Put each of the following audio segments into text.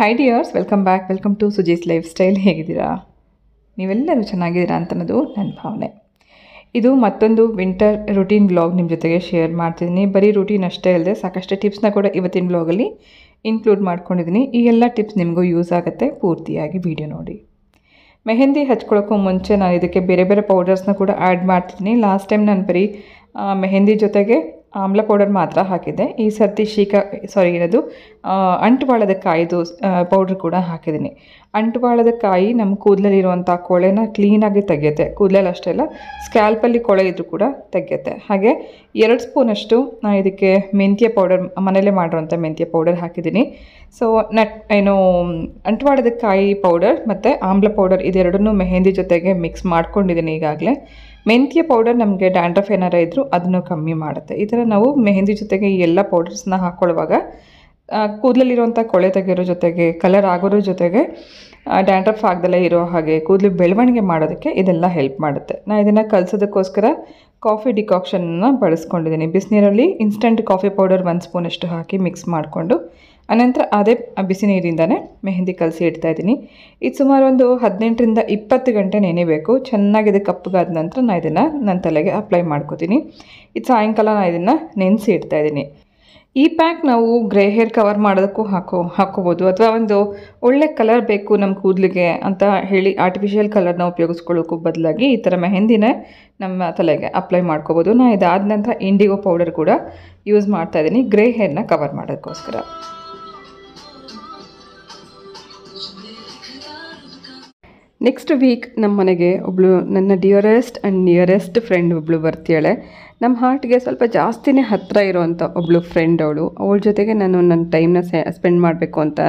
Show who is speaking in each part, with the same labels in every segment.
Speaker 1: Hi dears, welcome to Sujee's lifestyle. ಹೇಗಿದ್ದೀರಾ? ನೀವೆಲ್ಲರೂ ಚೆನ್ನಾಗಿದ್ದೀರಾ ಅಂತ ಅನ್ನೋದು ನನ್ನ ಭಾವನೆ. ಇದು ಮತ್ತೊಂದು ವಿಂಟರ್ ರುಟೀನ್ ವ್ಲಾಗ್ ನಿಮ್ಮ ಜೊತೆಗೆ ಶೇರ್ ಮಾಡ್ತಿದ್ದೀನಿ. ಬರೀ ರೂಟೀನ್ ಅಷ್ಟೇ ಅಲ್ಲದೆ ಸಾಕಷ್ಟು ಟಿಪ್ಸ್ನ ಕೂಡ ಇವತ್ತಿನ ವ್ಲಾಗಲ್ಲಿ ಇನ್ಕ್ಲೂಡ್ ಮಾಡ್ಕೊಂಡಿದ್ದೀನಿ. ಈ ಎಲ್ಲ ಟಿಪ್ಸ್ ನಿಮಗೂ ಯೂಸ್ ಆಗುತ್ತೆ. ಪೂರ್ತಿಯಾಗಿ ವಿಡಿಯೋ ನೋಡಿ. ಮೆಹಂದಿ ಹಚ್ಕೊಳ್ಳೋಕ್ಕೂ ಮುಂಚೆ ನಾನು ಇದಕ್ಕೆ ಬೇರೆ ಬೇರೆ ಪೌಡರ್ಸ್ನ ಕೂಡ ಆ್ಯಡ್ ಮಾಡ್ತಿದ್ದೀನಿ. ಲಾಸ್ಟ್ ಟೈಮ್ ನಾನು ಬರೀ ಮೆಹಂದಿ ಜೊತೆಗೆ ಆಮ್ಲ ಪೌಡರ್ ಮಾತ್ರ ಹಾಕಿದ್ದೆ. ಈ ಸರ್ತಿ ಏನದು ಅಂಟುವಾಳದ ಕಾಯಿದು ಪೌಡ್ರ್ ಕೂಡ ಹಾಕಿದ್ದೀನಿ. ಅಂಟುವಾಳದ ಕಾಯಿ ನಮ್ಮ ಕೂದಲಲ್ಲಿರುವಂಥ ಕೊಳೆನ ಕ್ಲೀನಾಗಿ ತೆಗೆಯುತ್ತೆ. ಕೂದಲಲ್ಲಿ ಅಷ್ಟೇ ಅಲ್ಲ, ಸ್ಕ್ಯಾಲ್ಪಲ್ಲಿ ಕೊಳೆ ಇದ್ರೂ ಕೂಡ ತೆಗೆಯುತ್ತೆ. ಹಾಗೆ 2 ಸ್ಪೂನಷ್ಟು ನಾನು ಇದಕ್ಕೆ ಮೆಂತ್ಯ ಪೌಡರ್, ಮನೇಲೇ ಮಾಡಿರೋಂಥ ಮೆಂತ್ಯ ಪೌಡರ್ ಹಾಕಿದ್ದೀನಿ. ಸೊ ಅಂಟುವಾಳದ ಕಾಯಿ ಪೌಡರ್ ಮತ್ತು ಆಮ್ಲ ಪೌಡರ್ ಇದೆರಡನ್ನೂ ಮೆಹಂದಿ ಜೊತೆಗೆ ಮಿಕ್ಸ್ ಮಾಡ್ಕೊಂಡಿದ್ದೀನಿ ಈಗಾಗಲೇ. ಮೆಂತ್ಯ ಪೌಡರ್ ನಮಗೆ ಡ್ಯಾಂಡ್ರಫ್ ಏನಾರ ಇದ್ದರೂ ಅದನ್ನು ಕಮ್ಮಿ ಮಾಡುತ್ತೆ. ಈ ಥರ ನಾವು ಮೆಹಂದಿ ಜೊತೆಗೆ ಈ ಎಲ್ಲ ಪೌಡರ್ಸ್ನ ಹಾಕ್ಕೊಳ್ಳುವಾಗ ಕೂದಲಲ್ಲಿರುವಂಥ ಕೊಳೆ ತೆಗೆಯೋರ ಜೊತೆಗೆ, ಕಲರ್ ಆಗೋರ ಜೊತೆಗೆ ಡ್ಯಾಂಡ್ರಫ್ ಆಗದಲ್ಲೇ ಇರೋ ಹಾಗೆ ಕೂದಲು ಬೆಳವಣಿಗೆ ಮಾಡೋದಕ್ಕೆ ಇದೆಲ್ಲ ಹೆಲ್ಪ್ ಮಾಡುತ್ತೆ. ನಾನು ಇದನ್ನು ಕಲಿಸೋದಕ್ಕೋಸ್ಕರ ಕಾಫಿ ಡಿಕಾಕ್ಷನ್ನ ಬಳಸ್ಕೊಂಡಿದ್ದೀನಿ. ಬಿಸಿನೀರಲ್ಲಿ ಇನ್ಸ್ಟಂಟ್ ಕಾಫಿ ಪೌಡರ್ 1 ಸ್ಪೂನಷ್ಟು ಹಾಕಿ ಮಿಕ್ಸ್ ಮಾಡಿಕೊಂಡು ಅನಂತರ ಅದೇ ಬಿಸಿ ನೀರಿಂದನೇ ಮೆಹಂದಿ ಕಲಸಿ ಇಡ್ತಾಯಿದ್ದೀನಿ. ಇದು ಸುಮಾರು ಒಂದು 18ರಿಂದ 20 ಗಂಟೆ ನೆನೆಬೇಕು. ಚೆನ್ನಾಗಿದೆ ಕಪ್ಪಗಾದ ನಂತರ ನಾನು ಇದನ್ನು ನನ್ನ ತಲೆಗೆ ಅಪ್ಲೈ ಮಾಡ್ಕೋತೀನಿ. ಇದು ಸಾಯಂಕಾಲ ನಾನು ಇದನ್ನು ನೆನೆಸಿ ಇಡ್ತಾಯಿದ್ದೀನಿ. ಈ ಪ್ಯಾಕ್ ನಾವು ಗ್ರೇ ಹೇರ್ ಕವರ್ ಮಾಡೋದಕ್ಕೂ ಹಾಕೋಬೋದು, ಅಥವಾ ಒಂದು ಒಳ್ಳೆ ಕಲರ್ ಬೇಕು ನಮ್ಮ ಕೂದಲಿಗೆ ಅಂತ ಹೇಳಿ ಆರ್ಟಿಫಿಷಿಯಲ್ ಕಲರ್ನ ಉಪಯೋಗಿಸ್ಕೊಳ್ಳೋಕ್ಕೂ ಬದಲಾಗಿ ಈ ಥರ ಮೆಹಂದಿನೇ ನಮ್ಮ ತಲೆಗೆ ಅಪ್ಲೈ ಮಾಡ್ಕೋಬೋದು. ನಾನು ಇದಾದ ನಂತರ ಇಂಡಿಗೋ ಪೌಡರ್ ಕೂಡ ಯೂಸ್ ಮಾಡ್ತಾಯಿದ್ದೀನಿ ಗ್ರೇ ಹೇರ್ನ ಕವರ್ ಮಾಡೋದಕ್ಕೋಸ್ಕರ. ನೆಕ್ಸ್ಟ್ ವೀಕ್ ನಮ್ಮ ಮನೆಗೆ ನನ್ನ ಡಿಯರೆಸ್ಟ್ ಆ್ಯಂಡ್ ನಿಯರೆಸ್ಟ್ ಫ್ರೆಂಡ್ ಒಬ್ಬಳು ಬರ್ತಾಳೆ. ನಮ್ಮ ಹಾರ್ಟ್ಗೆ ಸ್ವಲ್ಪ ಜಾಸ್ತಿನೇ ಹತ್ತಿರ ಇರೋವಂಥ ಒಬ್ಬಳು ಫ್ರೆಂಡ್ ಅವಳ ಜೊತೆಗೆ ನಾನು ನನ್ನ ಟೈಮ್ನ ಸ್ಪೆಂಡ್ ಮಾಡಬೇಕು ಅಂತ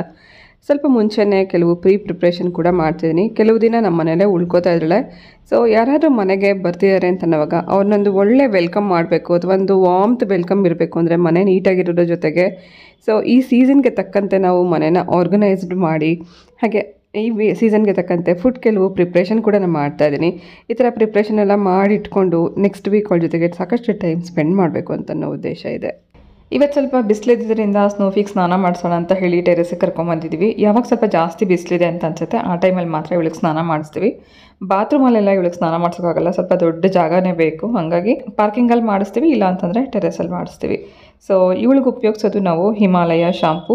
Speaker 1: ಸ್ವಲ್ಪ ಮುಂಚೆನೇ ಕೆಲವು ಪ್ರಿಪ್ರೇಷನ್ ಕೂಡ ಮಾಡ್ತಿದ್ದೀನಿ. ಕೆಲವು ದಿನ ನಮ್ಮ ಮನೇಲೇ ಉಳ್ಕೋತಾ ಇದ್ದಾಳೆ. ಸೊ ಯಾರಾದರೂ ಮನೆಗೆ ಬರ್ತಿದ್ದಾರೆ ಅಂತ ಅನ್ನೋವಾಗ ಅವ್ರನ್ನೊಂದು ಒಳ್ಳೆ ವೆಲ್ಕಮ್ ಮಾಡಬೇಕು, ಅಥವಾ ಒಂದು ವಾಮ್ತ್ ವೆಲ್ಕಮ್ ಇರಬೇಕು ಅಂದರೆ ಮನೆ ನೀಟಾಗಿರೋದ್ರ ಜೊತೆಗೆ ಸೊ ಈ ಸೀಸನ್ಗೆ ತಕ್ಕಂತೆ ನಾವು ಮನೇನ ಆರ್ಗನೈಸ್ಡ್ ಮಾಡಿ, ಹಾಗೆ ಈ ಸೀಸನ್ಗೆ ತಕ್ಕಂತೆ ಫುಡ್ ಕೆಲವು ಪ್ರಿಪ್ರೇಷನ್ ಕೂಡ ನಾನು ಮಾಡ್ತಾಯಿದ್ದೀನಿ. ಈ ಥರ ಪ್ರಿಪ್ರೇಷನ್ ಎಲ್ಲ ಮಾಡಿಟ್ಕೊಂಡು ನೆಕ್ಸ್ಟ್ ವೀಕ್ ಅವಳ ಜೊತೆಗೆ ಸಾಕಷ್ಟು ಟೈಮ್ ಸ್ಪೆಂಡ್ ಮಾಡಬೇಕು ಅಂತ ಅನ್ನೋ ಉದ್ದೇಶ ಇದೆ. ಇವತ್ತು ಸ್ವಲ್ಪ ಬಿಸಿಲಿದ್ದರಿಂದ ಸ್ನೋಫಿಗೆ ಸ್ನಾನ ಮಾಡಿಸೋಣ ಅಂತ ಹೇಳಿ ಟೆರೆಸಿಗೆ ಕರ್ಕೊಂಬಂದಿದ್ದೀವಿ. ಯಾವಾಗ ಸ್ವಲ್ಪ ಜಾಸ್ತಿ ಬಿಸಿಲಿದೆ ಅಂತ ಅನ್ಸುತ್ತೆ ಆ ಟೈಮಲ್ಲಿ ಮಾತ್ರ ಇವಳಿಗೆ ಸ್ನಾನ ಮಾಡಿಸ್ತೀವಿ. ಬಾತ್ರೂಮಲ್ಲೆಲ್ಲ ಇವಳಿಗೆ ಸ್ನಾನ ಮಾಡಿಸೋಕ್ಕಾಗಲ್ಲ, ಸ್ವಲ್ಪ ದೊಡ್ಡ ಜಾಗನೇ ಬೇಕು. ಹಾಗಾಗಿ ಪಾರ್ಕಿಂಗಲ್ಲಿ ಮಾಡಿಸ್ತೀವಿ, ಇಲ್ಲ ಅಂತಂದರೆ ಟೆರೆಸಲ್ಲಿ ಮಾಡಿಸ್ತೀವಿ. ಸೊ ಇವಳಿಗೆ ಉಪಯೋಗಿಸೋದು ನಾವು ಹಿಮಾಲಯ ಶಾಂಪು.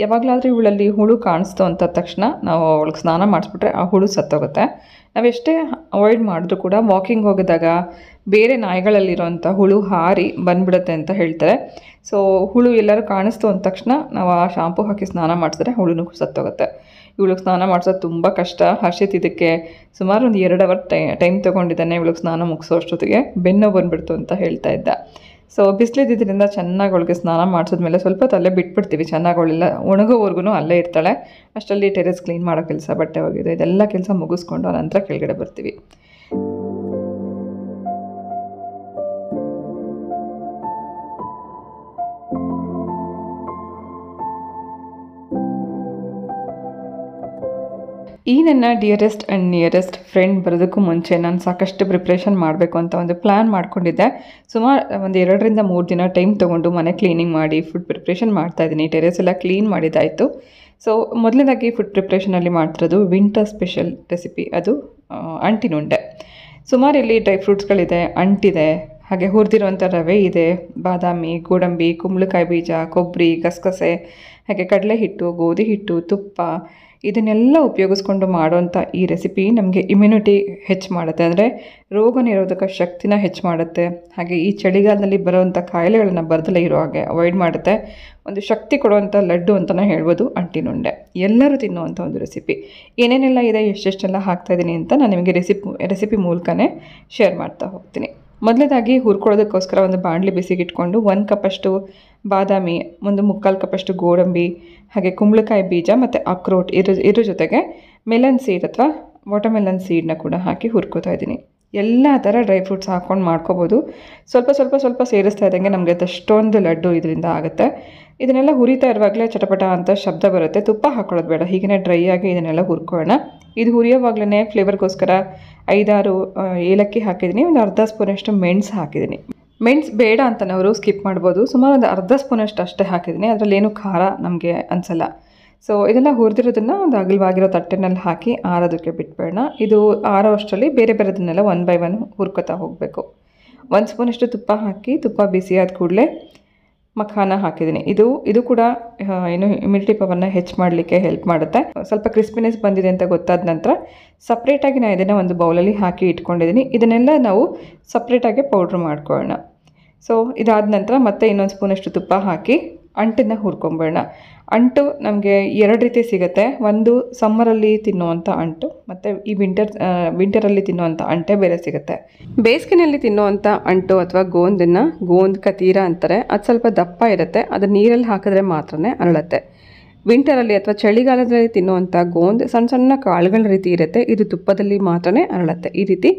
Speaker 1: ಯಾವಾಗಲಾದರೂ ಇವಳಲ್ಲಿ ಹುಳು ಕಾಣಿಸ್ತು ಅಂತ ತಕ್ಷಣ ನಾವು ಅವಳಿಗೆ ಸ್ನಾನ ಮಾಡಿಸ್ಬಿಟ್ರೆ ಆ ಹುಳು ಸತ್ತೋಗುತ್ತೆ. ನಾವೆಷ್ಟೇ ಅವಾಯ್ಡ್ ಮಾಡಿದ್ರೂ ಕೂಡ ವಾಕಿಂಗ್ ಹೋಗಿದಾಗ ಬೇರೆ ನಾಯಿಗಳಲ್ಲಿರೋಂಥ ಹುಳು ಹಾರಿ ಬಂದುಬಿಡುತ್ತೆ ಅಂತ ಹೇಳ್ತಾರೆ. ಸೊ ಹುಳು ಎಲ್ಲರೂ ಕಾಣಿಸ್ತು ಅಂದ ತಕ್ಷಣ ನಾವು ಆ ಶಾಂಪು ಹಾಕಿ ಸ್ನಾನ ಮಾಡಿಸಿದ್ರೆ ಹುಳುನೂ ಸತ್ತೋಗುತ್ತೆ. ಇವಳಿಗೆ ಸ್ನಾನ ಮಾಡಿಸೋದು ತುಂಬ ಕಷ್ಟ. ಹರ್ಷಿತ್ ಇದಕ್ಕೆ ಸುಮಾರು ಒಂದು 2 ಅವರ್ ಟೈಮ್ ತೊಗೊಂಡಿದ್ದಾನೆ. ಇವಳಿಗೆ ಸ್ನಾನ ಮುಗಿಸೋ ಅಷ್ಟೊತ್ತಿಗೆ ಬೆನ್ನು ಬಂದುಬಿಡ್ತು ಅಂತ ಹೇಳ್ತಾ ಇದ್ದ. ಸೊ ಬಿಸಿಲಿದ್ದರಿಂದ ಚೆನ್ನಾಗಿ ಅವಳಿಗೆ ಸ್ನಾನ ಮಾಡಿಸಿದ್ಮೇಲೆ ಸ್ವಲ್ಪ ತಲೆ ಬಿಟ್ಬಿಡ್ತೀವಿ. ಚೆನ್ನಾಗಿ ಅವಳೆಲ್ಲ ಒಣಗೋವರೆಗೂ ಅಲ್ಲೇ ಇರ್ತಾಳೆ. ಅಷ್ಟರಲ್ಲಿ ಟೆರೆಸ್ ಕ್ಲೀನ್ ಮಾಡೋ ಕೆಲಸ, ಬಟ್ಟೆ ಒಗೆದು ಇದೆಲ್ಲ ಕೆಲಸ ಮುಗಿಸ್ಕೊಂಡು ನಂತರ ಕೆಳಗಡೆ ಬರ್ತೀವಿ. ಈ ನನ್ನ ಡಿಯರೆಸ್ಟ್ ಆ್ಯಂಡ್ ನಿಯರೆಸ್ಟ್ ಫ್ರೆಂಡ್ ಬರೋದಕ್ಕೂ ಮುಂಚೆ ನಾನು ಸಾಕಷ್ಟು ಪ್ರಿಪ್ರೇಷನ್ ಮಾಡಬೇಕು ಅಂತ ಒಂದು ಪ್ಲ್ಯಾನ್ ಮಾಡ್ಕೊಂಡಿದ್ದೆ. ಸುಮಾರು ಒಂದು 2ರಿಂದ 3 ದಿನ ಟೈಮ್ ತೊಗೊಂಡು ಮನೆ ಕ್ಲೀನಿಂಗ್ ಮಾಡಿ ಫುಡ್ ಪ್ರಿಪ್ರೇಷನ್ ಮಾಡ್ತಾಯಿದ್ದೀನಿ. ಟೆರೆಸ್ ಎಲ್ಲ ಕ್ಲೀನ್ ಮಾಡಿದ್ದಾಯಿತು. ಸೊ ಮೊದಲನೇದಾಗಿ ಫುಡ್ ಪ್ರಿಪ್ರೇಷನಲ್ಲಿ ಮಾಡ್ತಿರೋದು ವಿಂಟರ್ ಸ್ಪೆಷಲ್ ರೆಸಿಪಿ, ಅದು ಅಂಟಿನುಂಡೆ. ಸುಮಾರು ಇಲ್ಲಿ ಡ್ರೈ ಫ್ರೂಟ್ಸ್ಗಳಿದೆ, ಅಂಟಿದೆ, ಹಾಗೆ ಹುರಿದಿರುವಂಥ ರವೆ ಇದೆ, ಬಾದಾಮಿ, ಗೋಡಂಬಿ, ಕುಂಬಳಕಾಯಿ ಬೀಜ, ಕೊಬ್ಬರಿ, ಗಸಗಸೆ, ಹಾಗೆ ಕಡಲೆ ಹಿಟ್ಟು, ಗೋಧಿ ಹಿಟ್ಟು, ತುಪ್ಪ ಇದನ್ನೆಲ್ಲ ಉಪಯೋಗಿಸ್ಕೊಂಡು ಮಾಡೋಂಥ ಈ ರೆಸಿಪಿ ನಮಗೆ ಇಮ್ಯುನಿಟಿ ಹೆಚ್ಚು ಮಾಡುತ್ತೆ, ಅಂದರೆ ರೋಗ ನಿರೋಧಕ ಶಕ್ತಿನ ಹೆಚ್ಚು ಮಾಡುತ್ತೆ. ಹಾಗೆ ಈ ಚಳಿಗಾಲದಲ್ಲಿ ಬರೋವಂಥ ಕಾಯಿಲೆಗಳನ್ನು ಬರದಲ್ಲೇ ಇರೋ ಹಾಗೆ ಅವಾಯ್ಡ್ ಮಾಡುತ್ತೆ. ಒಂದು ಶಕ್ತಿ ಕೊಡುವಂಥ ಲಡ್ಡು ಅಂತಲೇ ಹೇಳ್ಬೋದು ಅಂಟಿನುಂಡೆ. ಎಲ್ಲರೂ ತಿನ್ನುವಂಥ ಒಂದು ರೆಸಿಪಿ. ಏನೇನೆಲ್ಲ ಇದೆ, ಎಷ್ಟೆಷ್ಟೆಲ್ಲ ಹಾಕ್ತಾಯಿದ್ದೀನಿ ಅಂತ ನಾನು ನಿಮಗೆ ರೆಸಿಪಿ ಮೂಲಕನೇ ಶೇರ್ ಮಾಡ್ತಾ ಹೋಗ್ತೀನಿ. ಮೊದಲನೇದಾಗಿ ಹುರ್ಕೊಳ್ಳೋದಕ್ಕೋಸ್ಕರ ಒಂದು ಬಾಣಲಿ ಬಿಸಿಗೆ ಇಟ್ಕೊಂಡು 1 ಕಪ್ಪಷ್ಟು ಬಾದಾಮಿ, ಒಂದು 3/4 ಕಪ್ಪಷ್ಟು ಗೋಡಂಬಿ, ಹಾಗೆ ಕುಂಬಳಕಾಯಿ ಬೀಜ ಮತ್ತು ಅಕ್ರೋಟ್ ಇದ್ರ ಜೊತೆಗೆ ಮೆಲನ್ ಸೀಡ್ ಅಥವಾ ವಾಟರ್ಮೆಲನ್ ಸೀಡನ್ನ ಕೂಡ ಹಾಕಿ ಹುರ್ಕೋತಾ ಇದ್ದೀನಿ. ಎಲ್ಲ ಥರ ಡ್ರೈ ಫ್ರೂಟ್ಸ್ ಹಾಕ್ಕೊಂಡು ಮಾಡ್ಕೋಬೋದು. ಸ್ವಲ್ಪ ಸೇರಿಸ್ತಾ ಇದ್ದಂಗೆ ನಮಗೆ ಅಷ್ಟೊಂದು ಲಡ್ಡು ಇದರಿಂದ ಆಗುತ್ತೆ. ಇದನ್ನೆಲ್ಲ ಹುರಿತಾ ಇರುವಾಗಲೇ ಚಟಪಟ ಅಂತ ಶಬ್ದ ಬರುತ್ತೆ. ತುಪ್ಪ ಹಾಕೊಳ್ಳೋದು ಬೇಡ, ಹೀಗೆ ಡ್ರೈ ಆಗಿ ಇದನ್ನೆಲ್ಲ ಹುರ್ಕೊಳ್ಳೋಣ. ಇದು ಹುರಿಯೋವಾಗಲೇ ಫ್ಲೇವರ್ಗೋಸ್ಕರ 5-6 ಏಲಕ್ಕಿ ಹಾಕಿದ್ದೀನಿ. ಒಂದು ಅರ್ಧ ಸ್ಪೂನಷ್ಟು ಮೆಣಸು ಹಾಕಿದ್ದೀನಿ. ಮೆಣಸು ಬೇಡ ಅಂತನವರು ಸ್ಕಿಪ್ ಮಾಡ್ಬೋದು. ಸುಮಾರು ಒಂದು ಅರ್ಧ ಸ್ಪೂನಷ್ಟು ಅಷ್ಟೇ ಹಾಕಿದ್ದೀನಿ. ಅದರಲ್ಲೇನು ಖಾರ ನಮಗೆ ಅನಿಸಲ್ಲ. ಸೊ ಇದೆಲ್ಲ ಹುರಿದಿರೋದನ್ನು ಒಂದು ಅಗಲವಾಗಿರೋ ತಟ್ಟೆನಲ್ಲಿ ಹಾಕಿ ಆರೋದಕ್ಕೆ ಬಿಟ್ಬೇಡ. ಇದು ಆರೋ ಅಷ್ಟರಲ್ಲಿ ಬೇರೆ ಬೇರೆದನ್ನೆಲ್ಲ ಒನ್ ಬೈ ಒನ್ ಹುರ್ಕೊತಾ ಹೋಗಬೇಕು. 1 ಸ್ಪೂನಷ್ಟು ತುಪ್ಪ ಹಾಕಿ, ತುಪ್ಪ ಬಿಸಿ ಆದ ಕೂಡಲೇ ಮಖಾನ ಹಾಕಿದ್ದೀನಿ. ಇದು ಕೂಡ ಏನು ಇಮ್ಯುನಿಟಿ ಪವರ್ನ ಹೆಚ್ಚು ಮಾಡಲಿಕ್ಕೆ ಹೆಲ್ಪ್ ಮಾಡುತ್ತೆ. ಸ್ವಲ್ಪ ಕ್ರಿಸ್ಪಿನೆಸ್ ಬಂದಿದೆ ಅಂತ ಗೊತ್ತಾದ ನಂತರ ಸಪ್ರೇಟಾಗಿ ನಾನು ಇದನ್ನು ಒಂದು ಬೌಲಲ್ಲಿ ಹಾಕಿ ಇಟ್ಕೊಂಡಿದ್ದೀನಿ. ಇದನ್ನೆಲ್ಲ ನಾವು ಸಪ್ರೇಟಾಗಿ ಪೌಡ್ರ್ ಮಾಡ್ಕೊಳ್ಳೋಣ. ಸೊ ಇದಾದ ನಂತರ ಮತ್ತೆ ಇನ್ನೊಂದು ಸ್ಪೂನಷ್ಟು ತುಪ್ಪ ಹಾಕಿ ಅಂಟನ್ನು ಹುರ್ಕೊಂಬೇಡ. ಅಂಟು ನಮಗೆ 2 ರೀತಿ ಸಿಗುತ್ತೆ. ಒಂದು ಸಮ್ಮರಲ್ಲಿ ತಿನ್ನುವಂಥ ಅಂಟು, ಮತ್ತು ಈ ವಿಂಟರಲ್ಲಿ ತಿನ್ನುವಂಥ ಅಂಟೇ ಬೇರೆ ಸಿಗುತ್ತೆ. ಬೇಸಿಗೆನಲ್ಲಿ ತಿನ್ನುವಂಥ ಅಂಟು ಅಥವಾ ಗೋಂದ್ ಕತೀರ ಅಂತಾರೆ. ಅದು ಸ್ವಲ್ಪ ದಪ್ಪ ಇರುತ್ತೆ, ಅದು ನೀರಲ್ಲಿ ಹಾಕಿದ್ರೆ ಮಾತ್ರನೇ ಅರಳುತ್ತೆ. ವಿಂಟರಲ್ಲಿ ಅಥವಾ ಚಳಿಗಾಲದಲ್ಲಿ ತಿನ್ನುವಂಥ ಗೋಂದ್ ಸಣ್ಣ ಸಣ್ಣ ಕಾಳುಗಳ ರೀತಿ ಇರುತ್ತೆ, ಇದು ತುಪ್ಪದಲ್ಲಿ ಮಾತ್ರನೇ ಅರಳುತ್ತೆ. ಈ ರೀತಿ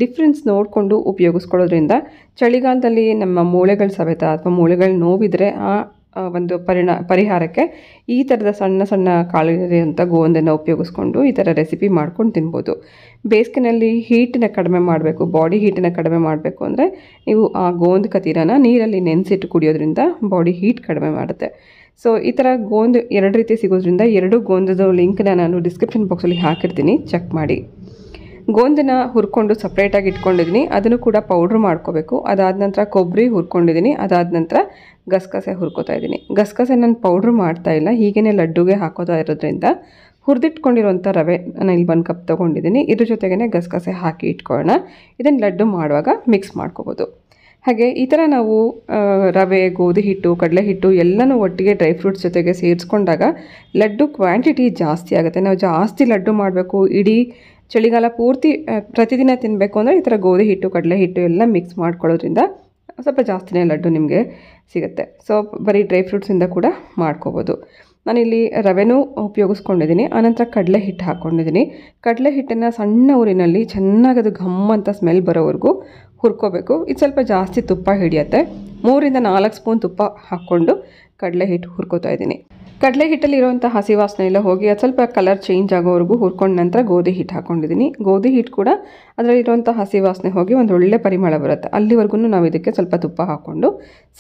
Speaker 1: ಡಿಫ್ರೆನ್ಸ್ ನೋಡಿಕೊಂಡು ಉಪಯೋಗಿಸ್ಕೊಳ್ಳೋದ್ರಿಂದ ಚಳಿಗಾಲದಲ್ಲಿ ನಮ್ಮ ಮೂಳೆಗಳ ಸವೆತ ಅಥವಾ ಮೂಳೆಗಳ ನೋವಿದ್ರೆ ಆ ಒಂದು ಪರಿಹಾರಕ್ಕೆ ಈ ಥರದ ಸಣ್ಣ ಸಣ್ಣ ಕಾಳುಗಳಿರುವಂಥ ಗೋಂದನ್ನು ಉಪಯೋಗಿಸ್ಕೊಂಡು ಈ ಥರ ರೆಸಿಪಿ ಮಾಡ್ಕೊಂಡು ತಿನ್ಬೋದು. ಬೇಸಿಗೆನಲ್ಲಿ ಹೀಟನ್ನ ಕಡಿಮೆ ಮಾಡಬೇಕು, ಬಾಡಿ ಹೀಟನ್ನು ಕಡಿಮೆ ಮಾಡಬೇಕು ಅಂದರೆ ನೀವು ಆ ಗೋಂದ್ ಕತೀರನ ನೀರಲ್ಲಿ ನೆನೆಸಿಟ್ಟು ಕುಡಿಯೋದ್ರಿಂದ ಬಾಡಿ ಹೀಟ್ ಕಡಿಮೆ ಮಾಡುತ್ತೆ. ಸೊ ಈ ಥರ ಗೋಂದ್ 2 ರೀತಿ ಸಿಗೋದ್ರಿಂದ 2 ಗೋಂದದ ಲಿಂಕ್ನ ನಾನು ಡಿಸ್ಕ್ರಿಪ್ಷನ್ ಬಾಕ್ಸಲ್ಲಿ ಹಾಕಿರ್ತೀನಿ, ಚೆಕ್ ಮಾಡಿ. ಗೋಂದನ್ನ ಹುರ್ಕೊಂಡು ಸಪ್ರೇಟಾಗಿ ಇಟ್ಕೊಂಡಿದ್ದೀನಿ, ಅದನ್ನು ಕೂಡ ಪೌಡ್ರ್ ಮಾಡ್ಕೋಬೇಕು. ಅದಾದ ನಂತರ ಕೊಬ್ಬರಿ ಹುರ್ಕೊಂಡಿದ್ದೀನಿ, ಅದಾದ ನಂತರ ಗಸಗಸೆ ಹುರ್ಕೋತಾ ಇದ್ದೀನಿ. ಗಸಗಸೆ ನಾನು ಪೌಡ್ರ್ ಮಾಡ್ತಾಯಿಲ್ಲ, ಹೀಗೇ ಲಡ್ಡುಗೆ ಹಾಕೋತಾ ಇರೋದ್ರಿಂದ ಹುರಿದಿಟ್ಕೊಂಡಿರೋಂಥ ರವೆ ನಾನು ಇಲ್ಲಿ 1 ಕಪ್ ತೊಗೊಂಡಿದ್ದೀನಿ. ಇದ್ರ ಜೊತೆಗೇ ಗಸಗಸೆ ಹಾಕಿ ಇಟ್ಕೊಳ್ಳೋಣ. ಇದನ್ನು ಲಡ್ಡು ಮಾಡುವಾಗ ಮಿಕ್ಸ್ ಮಾಡ್ಕೋಬೋದು. ಹಾಗೆ ಈ ಥರ ನಾವು ರವೆ, ಗೋಧಿ ಹಿಟ್ಟು, ಕಡಲೆ ಹಿಟ್ಟು ಎಲ್ಲನೂ ಒಟ್ಟಿಗೆ ಡ್ರೈ ಫ್ರೂಟ್ಸ್ ಜೊತೆಗೆ ಸೇರಿಸ್ಕೊಂಡಾಗ ಲಡ್ಡು ಕ್ವಾಂಟಿಟಿ ಜಾಸ್ತಿ ಆಗುತ್ತೆ. ನಾವು ಜಾಸ್ತಿ ಲಡ್ಡು ಮಾಡಬೇಕು, ಇಡೀ ಚಳಿಗಾಲ ಪೂರ್ತಿ ಪ್ರತಿದಿನ ತಿನ್ನಬೇಕು ಅಂದರೆ ಈ ಥರ ಗೋಧಿ ಹಿಟ್ಟು, ಕಡಲೆ ಹಿಟ್ಟು ಎಲ್ಲ ಮಿಕ್ಸ್ ಮಾಡ್ಕೊಳ್ಳೋದ್ರಿಂದ ಸ್ವಲ್ಪ ಜಾಸ್ತಿನೇ ಲಡ್ಡು ನಿಮಗೆ ಸಿಗುತ್ತೆ. ಸೊ ಬರೀ ಡ್ರೈ ಫ್ರೂಟ್ಸಿಂದ ಕೂಡ ಮಾಡ್ಕೋಬೋದು. ನಾನಿಲ್ಲಿ ರವೆನೂ ಉಪಯೋಗಿಸ್ಕೊಂಡಿದ್ದೀನಿ, ಆನಂತರ ಕಡಲೆ ಹಿಟ್ಟು ಹಾಕ್ಕೊಂಡಿದ್ದೀನಿ. ಕಡಲೆ ಹಿಟ್ಟನ್ನು ಸಣ್ಣ ಊರಿನಲ್ಲಿ ಚೆನ್ನಾಗಿ ಅದು ಘಮ್ ಅಂತ ಸ್ಮೆಲ್ ಬರೋವರೆಗೂ ಹುರ್ಕೋಬೇಕು. ಇದು ಸ್ವಲ್ಪ ಜಾಸ್ತಿ ತುಪ್ಪ ಹಿಡಿಯುತ್ತೆ. 3 ರಿಂದ 4 ಸ್ಪೂನ್ ತುಪ್ಪ ಹಾಕ್ಕೊಂಡು ಕಡಲೆ ಹಿಟ್ಟು ಹುರ್ಕೋತಾ ಇದ್ದೀನಿ. ಕಡಲೆ ಹಿಟ್ಟಲ್ಲಿರುವಂಥ ಹಸಿ ವಾಸನೆ ಎಲ್ಲ ಹೋಗಿ ಅದು ಸ್ವಲ್ಪ ಕಲರ್ ಚೇಂಜ್ ಆಗೋವರೆಗೂ ಹುರ್ಕೊಂಡ ನಂತರ ಗೋಧಿ ಹಿಟ್ಟು ಹಾಕ್ಕೊಂಡಿದ್ದೀನಿ. ಗೋಧಿ ಹಿಟ್ಟು ಕೂಡ ಅದರಲ್ಲಿರುವಂಥ ಹಸಿ ವಾಸನೆ ಹೋಗಿ ಒಂದು ಒಳ್ಳೆ ಪರಿಮಳ ಬರುತ್ತೆ. ಅಲ್ಲಿವರೆಗೂ ನಾವು ಇದಕ್ಕೆ ಸ್ವಲ್ಪ ತುಪ್ಪ ಹಾಕ್ಕೊಂಡು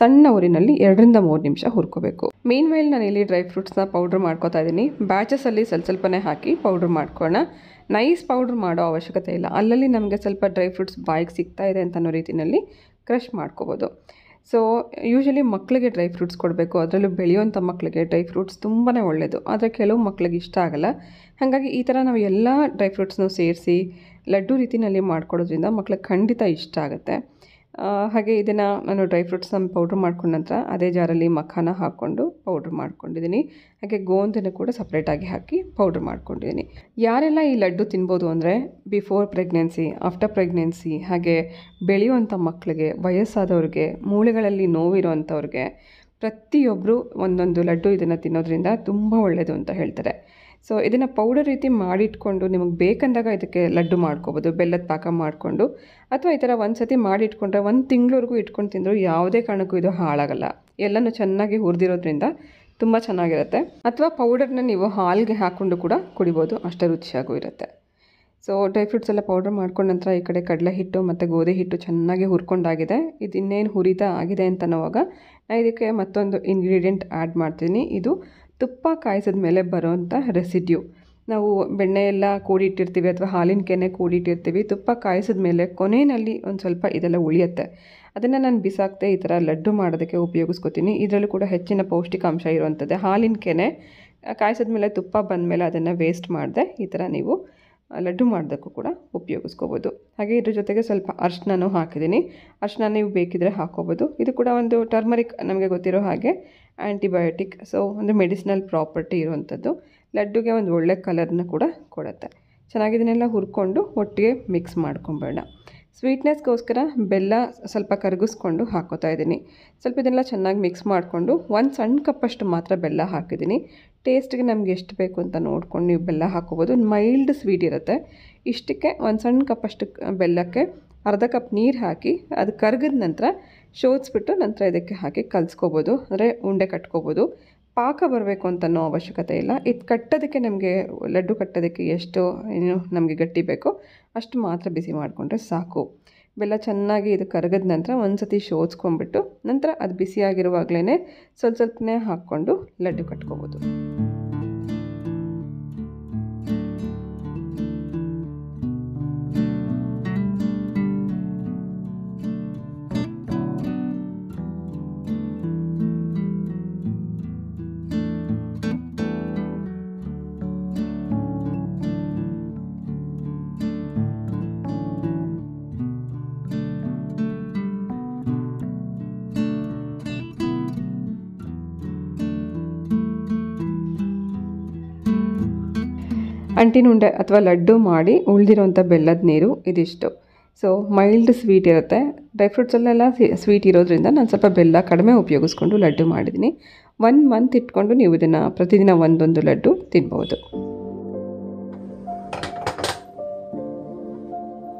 Speaker 1: ಸಣ್ಣ ಊರಿನಲ್ಲಿ 2 ರಿಂದ 3 ನಿಮಿಷ ಹುರ್ಕೋಬೇಕು. ಮೀನ್ ವೈಲ್ ನಾನು ಇಲ್ಲಿ ಡ್ರೈ ಫ್ರೂಟ್ಸ್ನ ಪೌಡ್ರ್ ಮಾಡ್ಕೋತಾ ಇದ್ದೀನಿ. ಬ್ಯಾಚಸಲ್ಲಿ ಸ್ವಲ್ಪನೇ ಹಾಕಿ ಪೌಡ್ರ್ ಮಾಡ್ಕೊಳ್ಳೋಣ. ನೈಸ್ ಪೌಡ್ರ್ ಮಾಡೋ ಅವಶ್ಯಕತೆ ಇಲ್ಲ. ಅಲ್ಲಲ್ಲಿ ನಮಗೆ ಸ್ವಲ್ಪ ಡ್ರೈ ಫ್ರೂಟ್ಸ್ ಬಾಯಿಗೆ ಸಿಗ್ತಾ ಇದೆ ಅಂತ ಅನ್ನೋ ರೀತಿಯಲ್ಲಿ ಕ್ರಷ್ ಮಾಡ್ಕೋಬೋದು. ಸೊ ಯೂಶಲಿ ಮಕ್ಕಳಿಗೆ ಡ್ರೈ ಫ್ರೂಟ್ಸ್ ಕೊಡಬೇಕು, ಅದರಲ್ಲೂ ಬೆಳೆಯುವಂಥ ಮಕ್ಕಳಿಗೆ ಡ್ರೈ ಫ್ರೂಟ್ಸ್ ತುಂಬಾ ಒಳ್ಳೆಯದು. ಆದರೆ ಕೆಲವು ಮಕ್ಕಳಿಗೆ ಇಷ್ಟ ಆಗಲ್ಲ. ಹಾಗಾಗಿ ಈ ಥರ ನಾವು ಎಲ್ಲ ಡ್ರೈ ಫ್ರೂಟ್ಸ್ನೂ ಸೇರಿಸಿ ಲಡ್ಡು ರೀತಿಯಲ್ಲಿ ಮಾಡ್ಕೊಡೋದ್ರಿಂದ ಮಕ್ಳಿಗೆ ಖಂಡಿತ ಇಷ್ಟ ಆಗುತ್ತೆ. ಹಾಗೆ ಇದನ್ನು ನಾನು ಡ್ರೈ ಫ್ರೂಟ್ಸ್ನ ಪೌಡ್ರ್ ಮಾಡ್ಕೊಂಡ ನಂತರ ಅದೇ ಜಾರಲ್ಲಿ ಮಖಾನ ಹಾಕ್ಕೊಂಡು ಪೌಡ್ರ್ ಮಾಡ್ಕೊಂಡಿದ್ದೀನಿ. ಹಾಗೆ ಗೋಂದನ್ನು ಕೂಡ ಸಪ್ರೇಟಾಗಿ ಹಾಕಿ ಪೌಡ್ರ್ ಮಾಡ್ಕೊಂಡಿದ್ದೀನಿ. ಯಾರೆಲ್ಲ ಈ ಲಡ್ಡು ತಿನ್ಬೋದು ಅಂದರೆ ಬಿಫೋರ್ ಪ್ರೆಗ್ನೆನ್ಸಿ, ಆಫ್ಟರ್ ಪ್ರೆಗ್ನೆನ್ಸಿ, ಹಾಗೆ ಬೆಳೆಯುವಂಥ ಮಕ್ಕಳಿಗೆ, ವಯಸ್ಸಾದವ್ರಿಗೆ, ಮೂಳೆಗಳಲ್ಲಿ ನೋವಿರುವಂಥವ್ರಿಗೆ ಪ್ರತಿಯೊಬ್ಬರು ಒಂದೊಂದು ಲಡ್ಡು ಇದನ್ನು ತಿನ್ನೋದ್ರಿಂದ ತುಂಬ ಒಳ್ಳೆಯದು ಅಂತ ಹೇಳ್ತಾರೆ. ಸೊ ಇದನ್ನು ಪೌಡರ್ ರೀತಿ ಮಾಡಿಟ್ಕೊಂಡು ನಿಮಗೆ ಬೇಕಂದಾಗ ಇದಕ್ಕೆ ಲಡ್ಡು ಮಾಡ್ಕೋಬೋದು, ಬೆಲ್ಲದ ಪಾಕ ಮಾಡಿಕೊಂಡು. ಅಥವಾ ಈ ಥರ ಒಂದು ಸತಿ ಮಾಡಿಟ್ಕೊಂಡ್ರೆ 1 ತಿಂಗಳವರೆಗೂ ಇಟ್ಕೊಂಡು ತಿಂದರೂ ಯಾವುದೇ ಕಾರಣಕ್ಕೂ ಇದು ಹಾಳಾಗಲ್ಲ. ಎಲ್ಲನೂ ಚೆನ್ನಾಗಿ ಹುರಿದಿರೋದ್ರಿಂದ ತುಂಬ ಚೆನ್ನಾಗಿರುತ್ತೆ. ಅಥವಾ ಪೌಡರ್ನ ನೀವು ಹಾಲಿಗೆ ಹಾಕ್ಕೊಂಡು ಕೂಡ ಕುಡಿಬೋದು, ಅಷ್ಟೇ ರುಚಿಯಾಗೂ ಇರುತ್ತೆ. ಸೊ ಡ್ರೈ ಫ್ರೂಟ್ಸ್ ಎಲ್ಲ ಪೌಡ್ರ್ ಮಾಡ್ಕೊಂಡ ನಂತರ ಈ ಕಡೆ ಕಡಲೆ ಹಿಟ್ಟು ಮತ್ತು ಗೋಧಿ ಹಿಟ್ಟು ಚೆನ್ನಾಗಿ ಹುರ್ಕೊಂಡಾಗಿದೆ. ಇದು ಇನ್ನೇನು ಹುರಿತಾ ಆಗಿದೆ ಅಂತ ಅನ್ನೋವಾಗ ನಾನು ಇದಕ್ಕೆ ಮತ್ತೊಂದು ಇಂಗ್ರೀಡಿಯೆಂಟ್ ಆ್ಯಡ್ ಮಾಡ್ತೀನಿ. ಇದು ತುಪ್ಪ ಕಾಯಿಸಿದ ಮೇಲೆ ಬರೋವಂಥ ರೆಸಿಡ್ಯೂ. ನಾವು ಬೆಣ್ಣೆ ಎಲ್ಲ ಕೂಡಿಟ್ಟಿರ್ತೀವಿ ಅಥವಾ ಹಾಲಿನ ಕೆನೆ ಕೂಡಿಟ್ಟಿರ್ತೀವಿ. ತುಪ್ಪ ಕಾಯಿಸಿದ ಮೇಲೆ ಕೊನೆಯಲ್ಲಿ ಒಂದು ಸ್ವಲ್ಪ ಇದೆಲ್ಲ ಉಳಿಯುತ್ತೆ. ಅದನ್ನು ನಾನು ಬಿಸಾಕದೆ ಈ ಥರ ಲಡ್ಡು ಮಾಡೋದಕ್ಕೆ ಉಪಯೋಗಿಸ್ಕೊತೀನಿ. ಇದರಲ್ಲೂ ಕೂಡ ಹೆಚ್ಚಿನ ಪೌಷ್ಟಿಕಾಂಶ ಇರುವಂಥದ್ದು. ಹಾಲಿನ ಕೆನೆ ಕಾಯಿಸಿದ ಮೇಲೆ ತುಪ್ಪ ಬಂದಮೇಲೆ ಅದನ್ನು ವೇಸ್ಟ್ ಮಾಡದೆ ಈ ಥರ ನೀವು ಲಡ್ಡು ಮಾಡೋದಕ್ಕೂ ಕೂಡ ಉಪಯೋಗಿಸ್ಕೋಬೋದು. ಹಾಗೆ ಇದ್ರ ಜೊತೆಗೆ ಸ್ವಲ್ಪ ಅರಿಶಿನನೂ ಹಾಕಿದ್ದೀನಿ. ಅರಿಶಿನ ನೀವು ಬೇಕಿದ್ರೆ ಹಾಕ್ಕೋಬೋದು. ಇದು ಕೂಡ ಒಂದು ಟರ್ಮರಿಕ್, ನಮಗೆ ಗೊತ್ತಿರೋ ಹಾಗೆ ಆ್ಯಂಟಿಬಯೋಟಿಕ್. ಸೊ ಒಂದು ಮೆಡಿಸಿನಲ್ ಪ್ರಾಪರ್ಟಿ ಇರುವಂಥದ್ದು. ಲಡ್ಡುಗೆ ಒಂದು ಒಳ್ಳೆ ಕಲರ್ನ ಕೂಡ ಕೊಡುತ್ತೆ. ಚೆನ್ನಾಗಿ ಇದನ್ನೆಲ್ಲ ಹುರ್ಕೊಂಡು ಒಟ್ಟಿಗೆ ಮಿಕ್ಸ್ ಮಾಡ್ಕೊಂಬೇಡ. ಸ್ವೀಟ್ನೆಸ್ಗೋಸ್ಕರ ಬೆಲ್ಲ ಸ್ವಲ್ಪ ಕರಗಿಸ್ಕೊಂಡು ಹಾಕೋತಾ ಇದ್ದೀನಿ. ಸ್ವಲ್ಪ ಇದನ್ನೆಲ್ಲ ಚೆನ್ನಾಗಿ ಮಿಕ್ಸ್ ಮಾಡಿಕೊಂಡು 1 ಸಣ್ಣ ಕಪ್ಪಷ್ಟು ಮಾತ್ರ ಬೆಲ್ಲ ಹಾಕಿದ್ದೀನಿ. ಟೇಸ್ಟ್ಗೆ ನಮ್ಗೆ ಎಷ್ಟು ಬೇಕು ಅಂತ ನೋಡ್ಕೊಂಡು ನೀವು ಬೆಲ್ಲ ಹಾಕೋಬೋದು. ಮೈಲ್ಡ್ ಸ್ವೀಟ್ ಇರುತ್ತೆ. ಇಷ್ಟಕ್ಕೆ 1 ಸಣ್ಣ ಕಪ್ಪಷ್ಟು ಬೆಲ್ಲಕ್ಕೆ ಅರ್ಧ ಕಪ್ ನೀರು ಹಾಕಿ ಅದು ಕರಗಿದ ನಂತರ ಶೋಧಿಸ್ಬಿಟ್ಟು ನಂತರ ಇದಕ್ಕೆ ಹಾಕಿ ಕಲಿಸ್ಕೋಬೋದು, ಅಂದರೆ ಉಂಡೆ ಕಟ್ಕೋಬೋದು. ಪಾಕ ಬರಬೇಕು ಅಂತನೋ ಅವಶ್ಯಕತೆ ಇಲ್ಲ. ಇದು ಕಟ್ಟೋದಕ್ಕೆ ನಮಗೆ ಲಡ್ಡು ಕಟ್ಟೋದಕ್ಕೆ ಎಷ್ಟು ನಮಗೆ ಗಟ್ಟಿ ಬೇಕೋ ಅಷ್ಟು ಮಾತ್ರ ಬಿಸಿ ಮಾಡಿಕೊಂಡ್ರೆ ಸಾಕು. ಬೆಲ್ಲ ಚೆನ್ನಾಗಿ ಇದು ಕರಗಿದ ನಂತರ ಒಂದು ಸತಿ ಶೋಧಿಸ್ಕೊಂಡ್ಬಿಟ್ಟು ನಂತರ ಅದು ಬಿಸಿಯಾಗಿರುವಾಗಲೇ ಸ್ವಲ್ಪನೇ ಹಾಕ್ಕೊಂಡು ಲಡ್ಡು ಕಟ್ಕೋಬೋದು. ಅಂಟಿನ ಉಂಡೆ ಅಥವಾ ಲಡ್ಡು ಮಾಡಿ ಉಳಿದಿರೋಂಥ ಬೆಲ್ಲದ ನೀರು ಇದಿಷ್ಟು. ಸೊ ಮೈಲ್ಡ್ ಸ್ವೀಟ್ ಇರುತ್ತೆ. ಡ್ರೈ ಫ್ರೂಟ್ಸಲ್ಲೆಲ್ಲ ಸ್ವೀಟ್ ಇರೋದ್ರಿಂದ ನಾನು ಸ್ವಲ್ಪ ಬೆಲ್ಲ ಕಡಿಮೆ ಉಪಯೋಗಿಸ್ಕೊಂಡು ಲಡ್ಡು ಮಾಡಿದ್ದೀನಿ. 1 ಮಂತ್ ಇಟ್ಕೊಂಡು ನೀವು ಇದನ್ನು ಪ್ರತಿದಿನ ಒಂದೊಂದು ಲಡ್ಡು ತಿನ್ಬೋದು.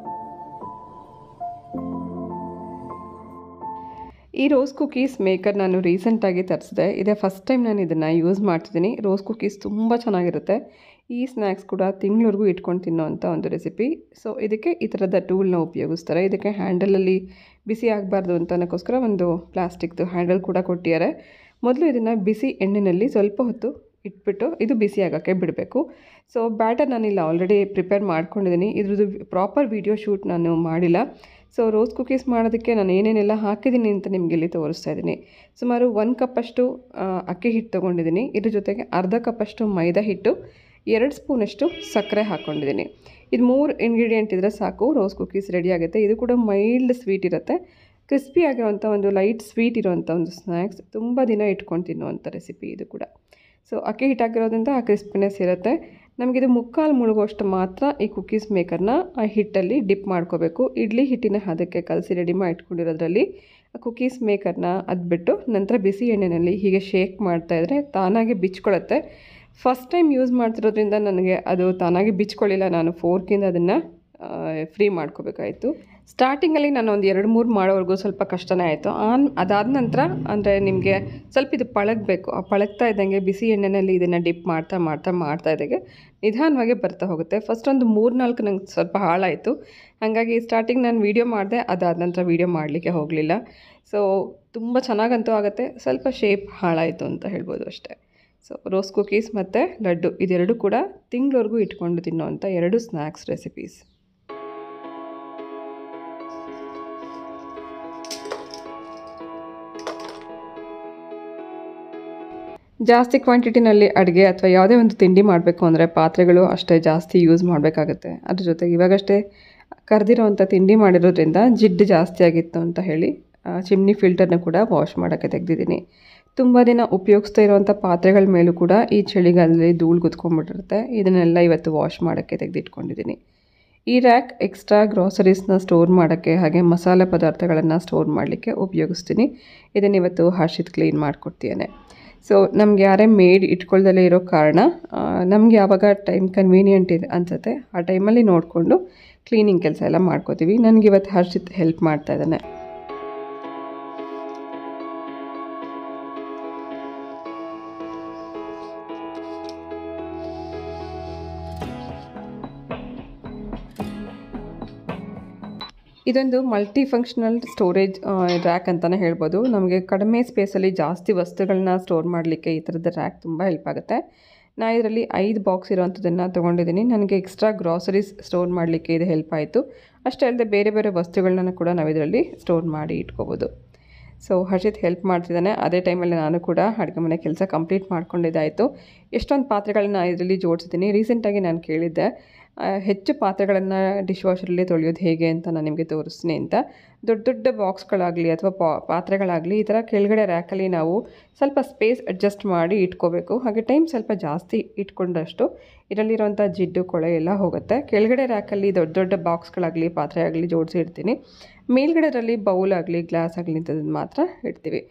Speaker 1: ಈ ರೋಸ್ ಕುಕೀಸ್ ಮೇಕರ್ ನಾನು ರೀಸೆಂಟಾಗಿ ತರಿಸಿದೆ. ಇದೇ ಫಸ್ಟ್ ಟೈಮ್ ನಾನು ಇದನ್ನು ಯೂಸ್ ಮಾಡ್ತಿದ್ದೀನಿ. ರೋಸ್ ಕುಕೀಸ್ ತುಂಬ ಚೆನ್ನಾಗಿರುತ್ತೆ. ಈ ಸ್ನ್ಯಾಕ್ಸ್ ಕೂಡ ತಿಂಗಳವರೆಗೂ ಇಟ್ಕೊಂಡು ತಿನ್ನೋವಂಥ ಒಂದು ರೆಸಿಪಿ. ಸೊ ಇದಕ್ಕೆ ಈ ಥರದ ಟೂಲ್ನ ಉಪಯೋಗಿಸ್ತಾರೆ. ಇದಕ್ಕೆ ಹ್ಯಾಂಡಲಲ್ಲಿ ಬಿಸಿ ಆಗಬಾರ್ದು ಅಂತನಕ್ಕೋಸ್ಕರ ಒಂದು ಪ್ಲಾಸ್ಟಿಕ್ದು ಹ್ಯಾಂಡಲ್ ಕೂಡ ಕೊಟ್ಟಿದ್ದಾರೆ. ಮೊದಲು ಇದನ್ನು ಬಿಸಿ ಎಣ್ಣೆಯಲ್ಲಿ ಸ್ವಲ್ಪ ಹೊತ್ತು ಇಟ್ಬಿಟ್ಟು ಇದು ಬಿಸಿ ಆಗೋಕ್ಕೆ ಬಿಡಬೇಕು. ಸೊ ಬ್ಯಾಟರ್ ನಾನಿಲ್ಲ ಆಲ್ರೆಡಿ ಪ್ರಿಪೇರ್ ಮಾಡ್ಕೊಂಡಿದ್ದೀನಿ. ಇದ್ರದ್ದು ಪ್ರಾಪರ್ ವಿಡಿಯೋ ಶೂಟ್ ನಾನು ಮಾಡಿಲ್ಲ. ಸೊ ರೋಸ್ ಕುಕೀಸ್ ಮಾಡೋದಕ್ಕೆ ನಾನು ಏನೇನೆಲ್ಲ ಹಾಕಿದ್ದೀನಿ ಅಂತ ನಿಮಗೆ ಇಲ್ಲಿ ತೋರಿಸ್ತಾ ಇದ್ದೀನಿ. ಸುಮಾರು 1 ಕಪ್ಪಷ್ಟು ಅಕ್ಕಿ ಹಿಟ್ಟು ತೊಗೊಂಡಿದ್ದೀನಿ. ಇದ್ರ ಜೊತೆಗೆ ಅರ್ಧ ಕಪ್ಪಷ್ಟು ಮೈದಾ ಹಿಟ್ಟು, 2 ಸ್ಪೂನಷ್ಟು ಸಕ್ಕರೆ ಹಾಕ್ಕೊಂಡಿದ್ದೀನಿ. ಇದು 3 ಇಂಗ್ರೀಡಿಯೆಂಟ್ ಇದ್ದರೆ ಸಾಕು, ರೋಸ್ ಕುಕೀಸ್ ರೆಡಿ ಆಗುತ್ತೆ. ಇದು ಕೂಡ ಮೈಲ್ಡ್ ಸ್ವೀಟ್ ಇರುತ್ತೆ. ಕ್ರಿಸ್ಪಿ ಆಗಿರೋವಂಥ ಒಂದು ಲೈಟ್ ಸ್ವೀಟ್ ಇರೋವಂಥ ಒಂದು ಸ್ನ್ಯಾಕ್ಸ್. ತುಂಬ ದಿನ ಇಟ್ಕೊಂಡು ತಿನ್ನುವಂಥ ರೆಸಿಪಿ ಇದು ಕೂಡ. ಸೊ ಅಕ್ಕಿ ಹಿಟ್ಟು ಹಾಕಿರೋದ್ರಿಂದ ಆ ಕ್ರಿಸ್ಪಿನೆಸ್ ಇರುತ್ತೆ. ನಮಗಿದು ಮುಕ್ಕಾಲು ಮುಳುಗುವಷ್ಟು ಮಾತ್ರ ಈ ಕುಕೀಸ್ ಮೇಕರ್ನ ಆ ಹಿಟ್ಟಲ್ಲಿ ಡಿಪ್ ಮಾಡ್ಕೋಬೇಕು. ಇಡ್ಲಿ ಹಿಟ್ಟಿನ ಹದಕ್ಕೆ ಕಲಸಿ ರೆಡಿ ಮಾಡಿ ಇಟ್ಕೊಂಡಿರೋದ್ರಲ್ಲಿ ಕುಕೀಸ್ ಮೇಕರ್ನ ಅದ್ಬಿಟ್ಟು ನಂತರ ಬಿಸಿ ಎಣ್ಣೆಯಲ್ಲಿ ಹೀಗೆ ಶೇಕ್ ಮಾಡ್ತಾಯಿದ್ರೆ ತಾನಾಗೆ ಬಿಚ್ಕೊಳ್ಳುತ್ತೆ. ಫಸ್ಟ್ ಟೈಮ್ ಯೂಸ್ ಮಾಡ್ತಿರೋದ್ರಿಂದ ನನಗೆ ಅದು ತಾನಾಗಿ ಬಿಚ್ಕೊಳ್ಳಿಲ್ಲ. ನಾನು ಫೋರ್ಕಿಂದ ಅದನ್ನು ಫ್ರೀ ಮಾಡ್ಕೋಬೇಕಾಯಿತು. ಸ್ಟಾರ್ಟಿಂಗಲ್ಲಿ ನಾನು ಒಂದು 2-3 ಮಾಡೋವರೆಗೂ ಸ್ವಲ್ಪ ಕಷ್ಟನೇ ಆಯಿತು. ಅದಾದ ನಂತರ ಅಂದರೆ ನಿಮಗೆ ಸ್ವಲ್ಪ ಇದು ಪಳಗಬೇಕು. ಆ ಪಳಗ್ತಾ ಇದ್ದಂಗೆ ಬಿಸಿ ಎಣ್ಣೆಯಲ್ಲಿ ಇದನ್ನು ಡಿಪ್ ಮಾಡ್ತಾ ಇದ್ದಾಗೆ ನಿಧಾನವಾಗಿ ಬರ್ತಾ ಹೋಗುತ್ತೆ. ಫಸ್ಟ್ ಒಂದು 3-4 ನಂಗೆ ಸ್ವಲ್ಪ ಹಾಳಾಯಿತು. ಹಾಗಾಗಿ ಸ್ಟಾರ್ಟಿಂಗ್ ನಾನು ವೀಡಿಯೋ ಮಾಡಿದೆ, ಅದಾದ ನಂತರ ವೀಡಿಯೋ ಮಾಡಲಿಕ್ಕೆ ಹೋಗಲಿಲ್ಲ. ಸೊ ತುಂಬ ಚೆನ್ನಾಗಂತೂ ಆಗುತ್ತೆ, ಸ್ವಲ್ಪ ಶೇಪ್ ಹಾಳಾಯಿತು ಅಂತ ಹೇಳ್ಬೋದು ಅಷ್ಟೇ. ಸೊ ರೋಸ್ ಕುಕೀಸ್ ಮತ್ತು ಲಡ್ಡು ಇದೆರಡು ಕೂಡ ತಿಂಗಳವರೆಗೂ ಇಟ್ಕೊಂಡು ತಿನ್ನೋವಂಥ 2 ಸ್ನ್ಯಾಕ್ಸ್ ರೆಸಿಪೀಸ್. ಜಾಸ್ತಿ ಕ್ವಾಂಟಿಟಿನಲ್ಲಿ ಅಡುಗೆ ಅಥವಾ ಯಾವುದೇ ಒಂದು ತಿಂಡಿ ಮಾಡಬೇಕು ಅಂದರೆ ಪಾತ್ರೆಗಳು ಅಷ್ಟೇ ಜಾಸ್ತಿ ಯೂಸ್ ಮಾಡಬೇಕಾಗುತ್ತೆ. ಅದ್ರ ಜೊತೆಗೆ ಇವಾಗಷ್ಟೇ ಕರೆದಿರೋವಂಥ ತಿಂಡಿ ಮಾಡಿರೋದ್ರಿಂದ ಜಿಡ್ಡು ಜಾಸ್ತಿ ಆಗಿತ್ತು ಅಂತ ಹೇಳಿ ಚಿಮ್ನಿ ಫಿಲ್ಟರ್ನ ಕೂಡ ವಾಶ್ ಮಾಡೋಕ್ಕೆ ತೆಗೆದಿದ್ದೀನಿ. ತುಂಬ ದಿನ ಉಪಯೋಗಿಸ್ತಾ ಇರೋವಂಥ ಪಾತ್ರೆಗಳ ಮೇಲೂ ಕೂಡ ಈ ಚಳಿಗಾಲದಲ್ಲಿ ಧೂಳು ಕುತ್ಕೊಂಡ್ಬಿಟ್ಟಿರುತ್ತೆ. ಇದನ್ನೆಲ್ಲ ಇವತ್ತು ವಾಶ್ ಮಾಡೋಕ್ಕೆ ತೆಗೆದಿಟ್ಕೊಂಡಿದ್ದೀನಿ. ಈ ರ್ಯಾಕ್ ಎಕ್ಸ್ಟ್ರಾ ಗ್ರಾಸರೀಸ್ನ ಸ್ಟೋರ್ ಮಾಡೋಕ್ಕೆ ಹಾಗೆ ಮಸಾಲೆ ಪದಾರ್ಥಗಳನ್ನು ಸ್ಟೋರ್ ಮಾಡಲಿಕ್ಕೆ ಉಪಯೋಗಿಸ್ತೀನಿ. ಇದನ್ನು ಇವತ್ತು ಹರ್ಷಿತ್ ಕ್ಲೀನ್ ಮಾಡಿಕೊಡ್ತೀಯಾನೆ. ಸೊ ನಮ್ಗೆ ಯಾರೇ ಮೇಡ್ ಇಟ್ಕೊಳ್ದಲ್ಲೇ ಇರೋ ಕಾರಣ ನಮಗೆ ಯಾವಾಗ ಟೈಮ್ ಕನ್ವೀನಿಯೆಂಟ್ ಇದೆ ಅನಿಸುತ್ತೆ ಆ ಟೈಮಲ್ಲಿ ನೋಡಿಕೊಂಡು ಕ್ಲೀನಿಂಗ್ ಕೆಲಸ ಎಲ್ಲ ಮಾಡ್ಕೋತೀವಿ. ನನಗೆ ಇವತ್ತು ಹರ್ಷಿತ್ ಹೆಲ್ಪ್ ಮಾಡ್ತಾ ಇದ್ದಾನೆ. ಇದೊಂದು ಮಲ್ಟಿ ಫಂಕ್ಷನಲ್ ಸ್ಟೋರೇಜ್ ರ್ಯಾಕ್ ಅಂತಲೇ ಹೇಳ್ಬೋದು. ನಮಗೆ ಕಡಿಮೆ ಸ್ಪೇಸಲ್ಲಿ ಜಾಸ್ತಿ ವಸ್ತುಗಳನ್ನ ಸ್ಟೋರ್ ಮಾಡಲಿಕ್ಕೆ ಈ ಥರದ ರ್ಯಾಕ್ ತುಂಬ ಹೆಲ್ಪ್ ಆಗುತ್ತೆ. ನಾನು ಇದರಲ್ಲಿ 5 ಬಾಕ್ಸ್ ಇರೋವಂಥದ್ದನ್ನು ತೊಗೊಂಡಿದ್ದೀನಿ. ನನಗೆ ಎಕ್ಸ್ಟ್ರಾ ಗ್ರಾಸರೀಸ್ ಸ್ಟೋರ್ ಮಾಡಲಿಕ್ಕೆ ಇದು ಹೆಲ್ಪ್ ಆಯಿತು. ಅಷ್ಟೇ ಅಲ್ಲದೆ ಬೇರೆ ಬೇರೆ ವಸ್ತುಗಳನ್ನ ಕೂಡ ನಾವು ಇದರಲ್ಲಿ ಸ್ಟೋರ್ ಮಾಡಿ ಇಟ್ಕೋಬೋದು. ಸೊ ಹರ್ಷಿತ್ ಹೆಲ್ಪ್ ಮಾಡ್ತಿದ್ದಾನೆ. ಅದೇ ಟೈಮಲ್ಲಿ ನಾನು ಕೂಡ ಅಡುಗೆ ಮನೆ ಕೆಲಸ ಕಂಪ್ಲೀಟ್ ಮಾಡ್ಕೊಂಡಿದ್ದಾಯಿತು. ಎಷ್ಟೊಂದು ಪಾತ್ರೆಗಳನ್ನ ಇದರಲ್ಲಿ ಜೋಡಿಸಿದ್ದೀನಿ. ರೀಸೆಂಟಾಗಿ ನಾನು ಕೇಳಿದ್ದೆ ಹೆಚ್ಚು ಪಾತ್ರೆಗಳನ್ನು ಡಿಶ್ ವಾಷರಲ್ಲಿ ತೊಳೆಯೋದು ಹೇಗೆ ಅಂತ ನಾನು ನಿಮಗೆ ತೋರಿಸ್ತೀನಿ ಅಂತ. ದೊಡ್ಡ ದೊಡ್ಡ ಬಾಕ್ಸ್ಗಳಾಗಲಿ ಅಥವಾ ಪಾತ್ರೆಗಳಾಗಲಿ ಈ ಥರ ಕೆಳಗಡೆ ರ್ಯಾಕಲ್ಲಿ ನಾವು ಸ್ವಲ್ಪ ಸ್ಪೇಸ್ ಅಡ್ಜಸ್ಟ್ ಮಾಡಿ ಇಟ್ಕೋಬೇಕು. ಹಾಗೆ ಟೈಮ್ ಸ್ವಲ್ಪ ಜಾಸ್ತಿ ಇಟ್ಕೊಂಡಷ್ಟು ಇದರಲ್ಲಿರುವಂಥ ಜಿಡ್ಡು ಕೊಳೆ ಎಲ್ಲ ಹೋಗುತ್ತೆ. ಕೆಳಗಡೆ ರ್ಯಾಕಲ್ಲಿ ದೊಡ್ಡ ದೊಡ್ಡ ಬಾಕ್ಸ್ಗಳಾಗಲಿ ಪಾತ್ರೆ ಆಗಲಿ ಜೋಡಿಸಿ ಇಡ್ತೀನಿ. ಮೇಲ್ಗಡೆದಲ್ಲಿ ಬೌಲ್ ಆಗಲಿ ಗ್ಲಾಸ್ ಆಗಲಿ ಇಂಥದ್ದನ್ನು ಮಾತ್ರ ಇಡ್ತೀವಿ.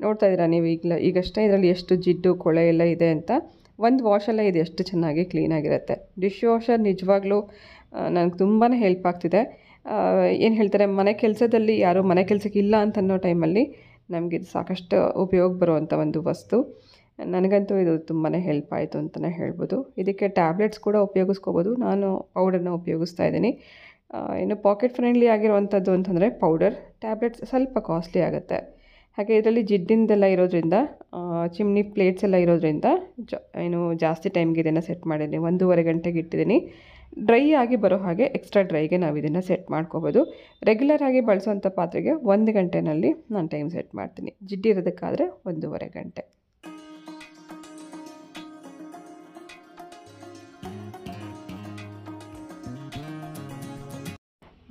Speaker 1: ನೋಡ್ತಾ ಇದ್ದೀರಾ ನೀವು ಈಗಷ್ಟೇ ಇದರಲ್ಲಿ ಎಷ್ಟು ಜಿಡ್ಡು ಕೊಳೆ ಎಲ್ಲ ಇದೆ ಅಂತ. ಒಂದು ವಾಶೆಲ್ಲ ಇದು ಎಷ್ಟು ಚೆನ್ನಾಗಿ ಕ್ಲೀನಾಗಿರುತ್ತೆ. ಡಿಶ್ ವಾಷರ್ ನಿಜವಾಗ್ಲೂ ನನಗೆ ತುಂಬಾ ಹೆಲ್ಪ್ ಆಗ್ತಿದೆ. ಏನು ಹೇಳ್ತಾರೆ, ಮನೆ ಕೆಲಸದಲ್ಲಿ ಯಾರು ಮನೆ ಕೆಲಸಕ್ಕೆ ಇಲ್ಲ ಅಂತ ಅನ್ನೋ ಟೈಮಲ್ಲಿ ನಮಗೆ ಇದು ಸಾಕಷ್ಟು ಉಪಯೋಗ ಬರುವಂಥ ಒಂದು ವಸ್ತು. ನನಗಂತೂ ಇದು ತುಂಬಾ ಹೆಲ್ಪ್ ಆಯಿತು ಅಂತಲೇ ಹೇಳ್ಬೋದು. ಇದಕ್ಕೆ ಟ್ಯಾಬ್ಲೆಟ್ಸ್ ಕೂಡ ಉಪಯೋಗಿಸ್ಕೋಬೋದು. ನಾನು ಪೌಡರ್ನ ಉಪಯೋಗಿಸ್ತಾ ಇದ್ದೀನಿ. ಇನ್ನು ಪಾಕೆಟ್ ಫ್ರೆಂಡ್ಲಿ ಆಗಿರುವಂಥದ್ದು ಅಂತಂದರೆ ಪೌಡರ್. ಟ್ಯಾಬ್ಲೆಟ್ಸ್ ಸ್ವಲ್ಪ ಕಾಸ್ಟ್ಲಿ ಆಗುತ್ತೆ. ಹಾಗೆ ಇದರಲ್ಲಿ ಜಿಡ್ಡಿಂದೆಲ್ಲ ಇರೋದ್ರಿಂದ ಚಿಮ್ನಿ ಪ್ಲೇಟ್ಸ್ ಎಲ್ಲ ಇರೋದ್ರಿಂದ ಜಾಸ್ತಿ ಟೈಮ್ಗೆ ಇದನ್ನು ಸೆಟ್ ಮಾಡಿದ್ದೀನಿ. 1.5 ಗಂಟೆಗೆ ಇಟ್ಟಿದ್ದೀನಿ. ಡ್ರೈ ಆಗಿ ಬರೋ ಹಾಗೆ ಎಕ್ಸ್ಟ್ರಾ ಡ್ರೈಗೆ ನಾವು ಇದನ್ನು ಸೆಟ್ ಮಾಡ್ಕೋಬೋದು. ರೆಗ್ಯುಲರ್ ಆಗಿ ಬಳಸೋವಂಥ ಪಾತ್ರೆಗೆ 1 ಗಂಟೆನಲ್ಲಿ ನಾನು ಟೈಮ್ ಸೆಟ್ ಮಾಡ್ತೀನಿ. ಜಿಡ್ಡಿರೋದಕ್ಕಾದರೆ 1.5 ಗಂಟೆ.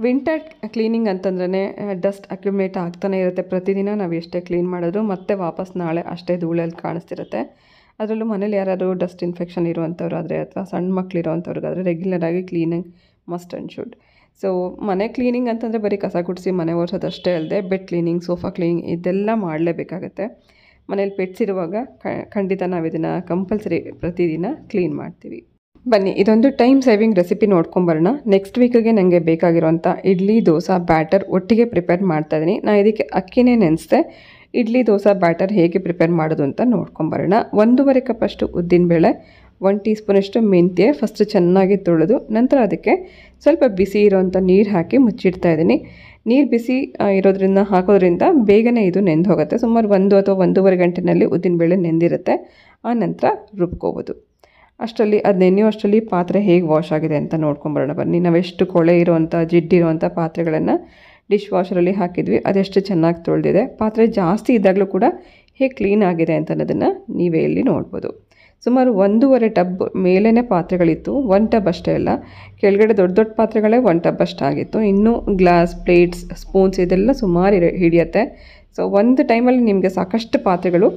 Speaker 1: ವಿಂಟರ್ ಕ್ಲೀನಿಂಗ್ ಅಂತಂದ್ರೆ ಡಸ್ಟ್ ಅಕ್ಯುಮುಲೇಟ್ ಆಗ್ತಾನೆ ಇರುತ್ತೆ. ಪ್ರತಿದಿನ ನಾವು ಎಷ್ಟೇ ಕ್ಲೀನ್ ಮಾಡಿದ್ರು ಮತ್ತೆ ವಾಪಸ್ ನಾಳೆ ಅಷ್ಟೇ ಧೂಳಲ್ಲಿ ಕಾಣಿಸ್ತಿರುತ್ತೆ. ಅದರಲ್ಲೂ ಮನೇಲಿ ಯಾರಾದರೂ ಡಸ್ಟ್ ಇನ್ಫೆಕ್ಷನ್ ಇರುವಂಥವ್ರು ಆದರೆ ಅಥವಾ ಸಣ್ಣ ಮಕ್ಳು ಇರೋವಂಥವ್ರಿಗಾದರೆ ರೆಗ್ಯುಲರಾಗಿ cleaning must and should. So ಮನೆ ಕ್ಲೀನಿಂಗ್ ಅಂತಂದರೆ ಬರೀ ಕಸ ಗುಡಿಸಿ ಮನೆ ಒರೆಸೋದಷ್ಟೇ ಅಲ್ಲದೆ ಬೆಡ್ ಕ್ಲೀನಿಂಗ್, ಸೋಫಾ ಕ್ಲೀನಿಂಗ್ ಇದೆಲ್ಲ ಮಾಡಲೇಬೇಕಾಗತ್ತೆ. ಮನೇಲಿ ಪೆಟ್ಸ್ ಇರುವಾಗ ಖಂಡಿತ ನಾವು ಇದನ್ನು ಕಂಪಲ್ಸರಿ ಪ್ರತಿದಿನ ಕ್ಲೀನ್ ಮಾಡ್ತೀವಿ. ಬನ್ನಿ ಇದೊಂದು ಟೈಮ್ ಸೇವಿಂಗ್ ರೆಸಿಪಿ ನೋಡ್ಕೊಂಬರೋಣ. ನೆಕ್ಸ್ಟ್ ವೀಕಿಗೆ ನನಗೆ ಬೇಕಾಗಿರೋಂಥ ಇಡ್ಲಿ ದೋಸೆ ಬ್ಯಾಟರ್ ಒಟ್ಟಿಗೆ ಪ್ರಿಪೇರ್ ಮಾಡ್ತಾಯಿದ್ದೀನಿ. ನಾನು ಇದಕ್ಕೆ ಅಕ್ಕಿನೇ ನೆನೆಸ್ದೆ. ಇಡ್ಲಿ ದೋಸೆ ಬ್ಯಾಟರ್ ಹೇಗೆ ಪ್ರಿಪೇರ್ ಮಾಡೋದು ಅಂತ ನೋಡ್ಕೊಂಬರೋಣ. 1.5 ಕಪ್ಪಷ್ಟು ಉದ್ದಿನಬೇಳೆ, 1 ಟೀ ಸ್ಪೂನಷ್ಟು ಮೆಂತ್ಯ ಫಸ್ಟ್ ಚೆನ್ನಾಗಿ ತೊಳೆದು ನಂತರ ಅದಕ್ಕೆ ಸ್ವಲ್ಪ ಬಿಸಿ ಇರೋವಂಥ ನೀರು ಹಾಕಿ ಮುಚ್ಚಿಡ್ತಾ ಇದ್ದೀನಿ. ನೀರು ಬಿಸಿ ಹಾಕೋದ್ರಿಂದ ಬೇಗನೆ ಇದು ನೆಂದು ಹೋಗುತ್ತೆ. ಸುಮಾರು 1 ಅಥವಾ 1.5 ಗಂಟೆನಲ್ಲಿ ಉದ್ದಿನಬೇಳೆ ನೆಂದಿರುತ್ತೆ. ಆ ನಂತರ ರುಬ್ಕೋಬೋದು. ಅಷ್ಟರಲ್ಲಿ ಅದು ನೆನೆಯುವಷ್ಟರಲ್ಲಿ ಪಾತ್ರೆ ಹೇಗೆ ವಾಶ್ ಆಗಿದೆ ಅಂತ ನೋಡ್ಕೊಂಬರೋಣ ಬನ್ನಿ. ನಾವೆಷ್ಟು ಕೊಳೆ ಇರೋವಂಥ ಜಿಡ್ಡಿರುವಂಥ ಪಾತ್ರೆಗಳನ್ನು ಡಿಶ್ ವಾಷರಲ್ಲಿ ಹಾಕಿದ್ವಿ, ಅದೆಷ್ಟು ಚೆನ್ನಾಗಿ ತೊಳೆದಿದೆ. ಪಾತ್ರೆ ಜಾಸ್ತಿ ಇದ್ದಾಗಲೂ ಕೂಡ ಹೇಗೆ ಕ್ಲೀನ್ ಆಗಿದೆ ಅಂತ ಅನ್ನೋದನ್ನು ನೀವೇ ಇಲ್ಲಿ ನೋಡ್ಬೋದು. ಸುಮಾರು 1.5 ಟಬ್ ಮೇಲೇ ಪಾತ್ರೆಗಳಿತ್ತು, 1 ಟಬ್ ಅಷ್ಟೇ ಅಲ್ಲ, ಕೆಳಗಡೆ ದೊಡ್ಡ ದೊಡ್ಡ ಪಾತ್ರೆಗಳೇ 1 ಟಬ್ ಅಷ್ಟಾಗಿತ್ತು. ಇನ್ನೂ ಗ್ಲಾಸ್, ಪ್ಲೇಟ್ಸ್, ಸ್ಪೂನ್ಸ್ ಇದೆಲ್ಲ ಸುಮಾರು ಹಿಡಿಯುತ್ತೆ. ಸೊ ಒಂದು ಟೈಮಲ್ಲಿ ನಿಮಗೆ ಸಾಕಷ್ಟು ಪಾತ್ರೆಗಳು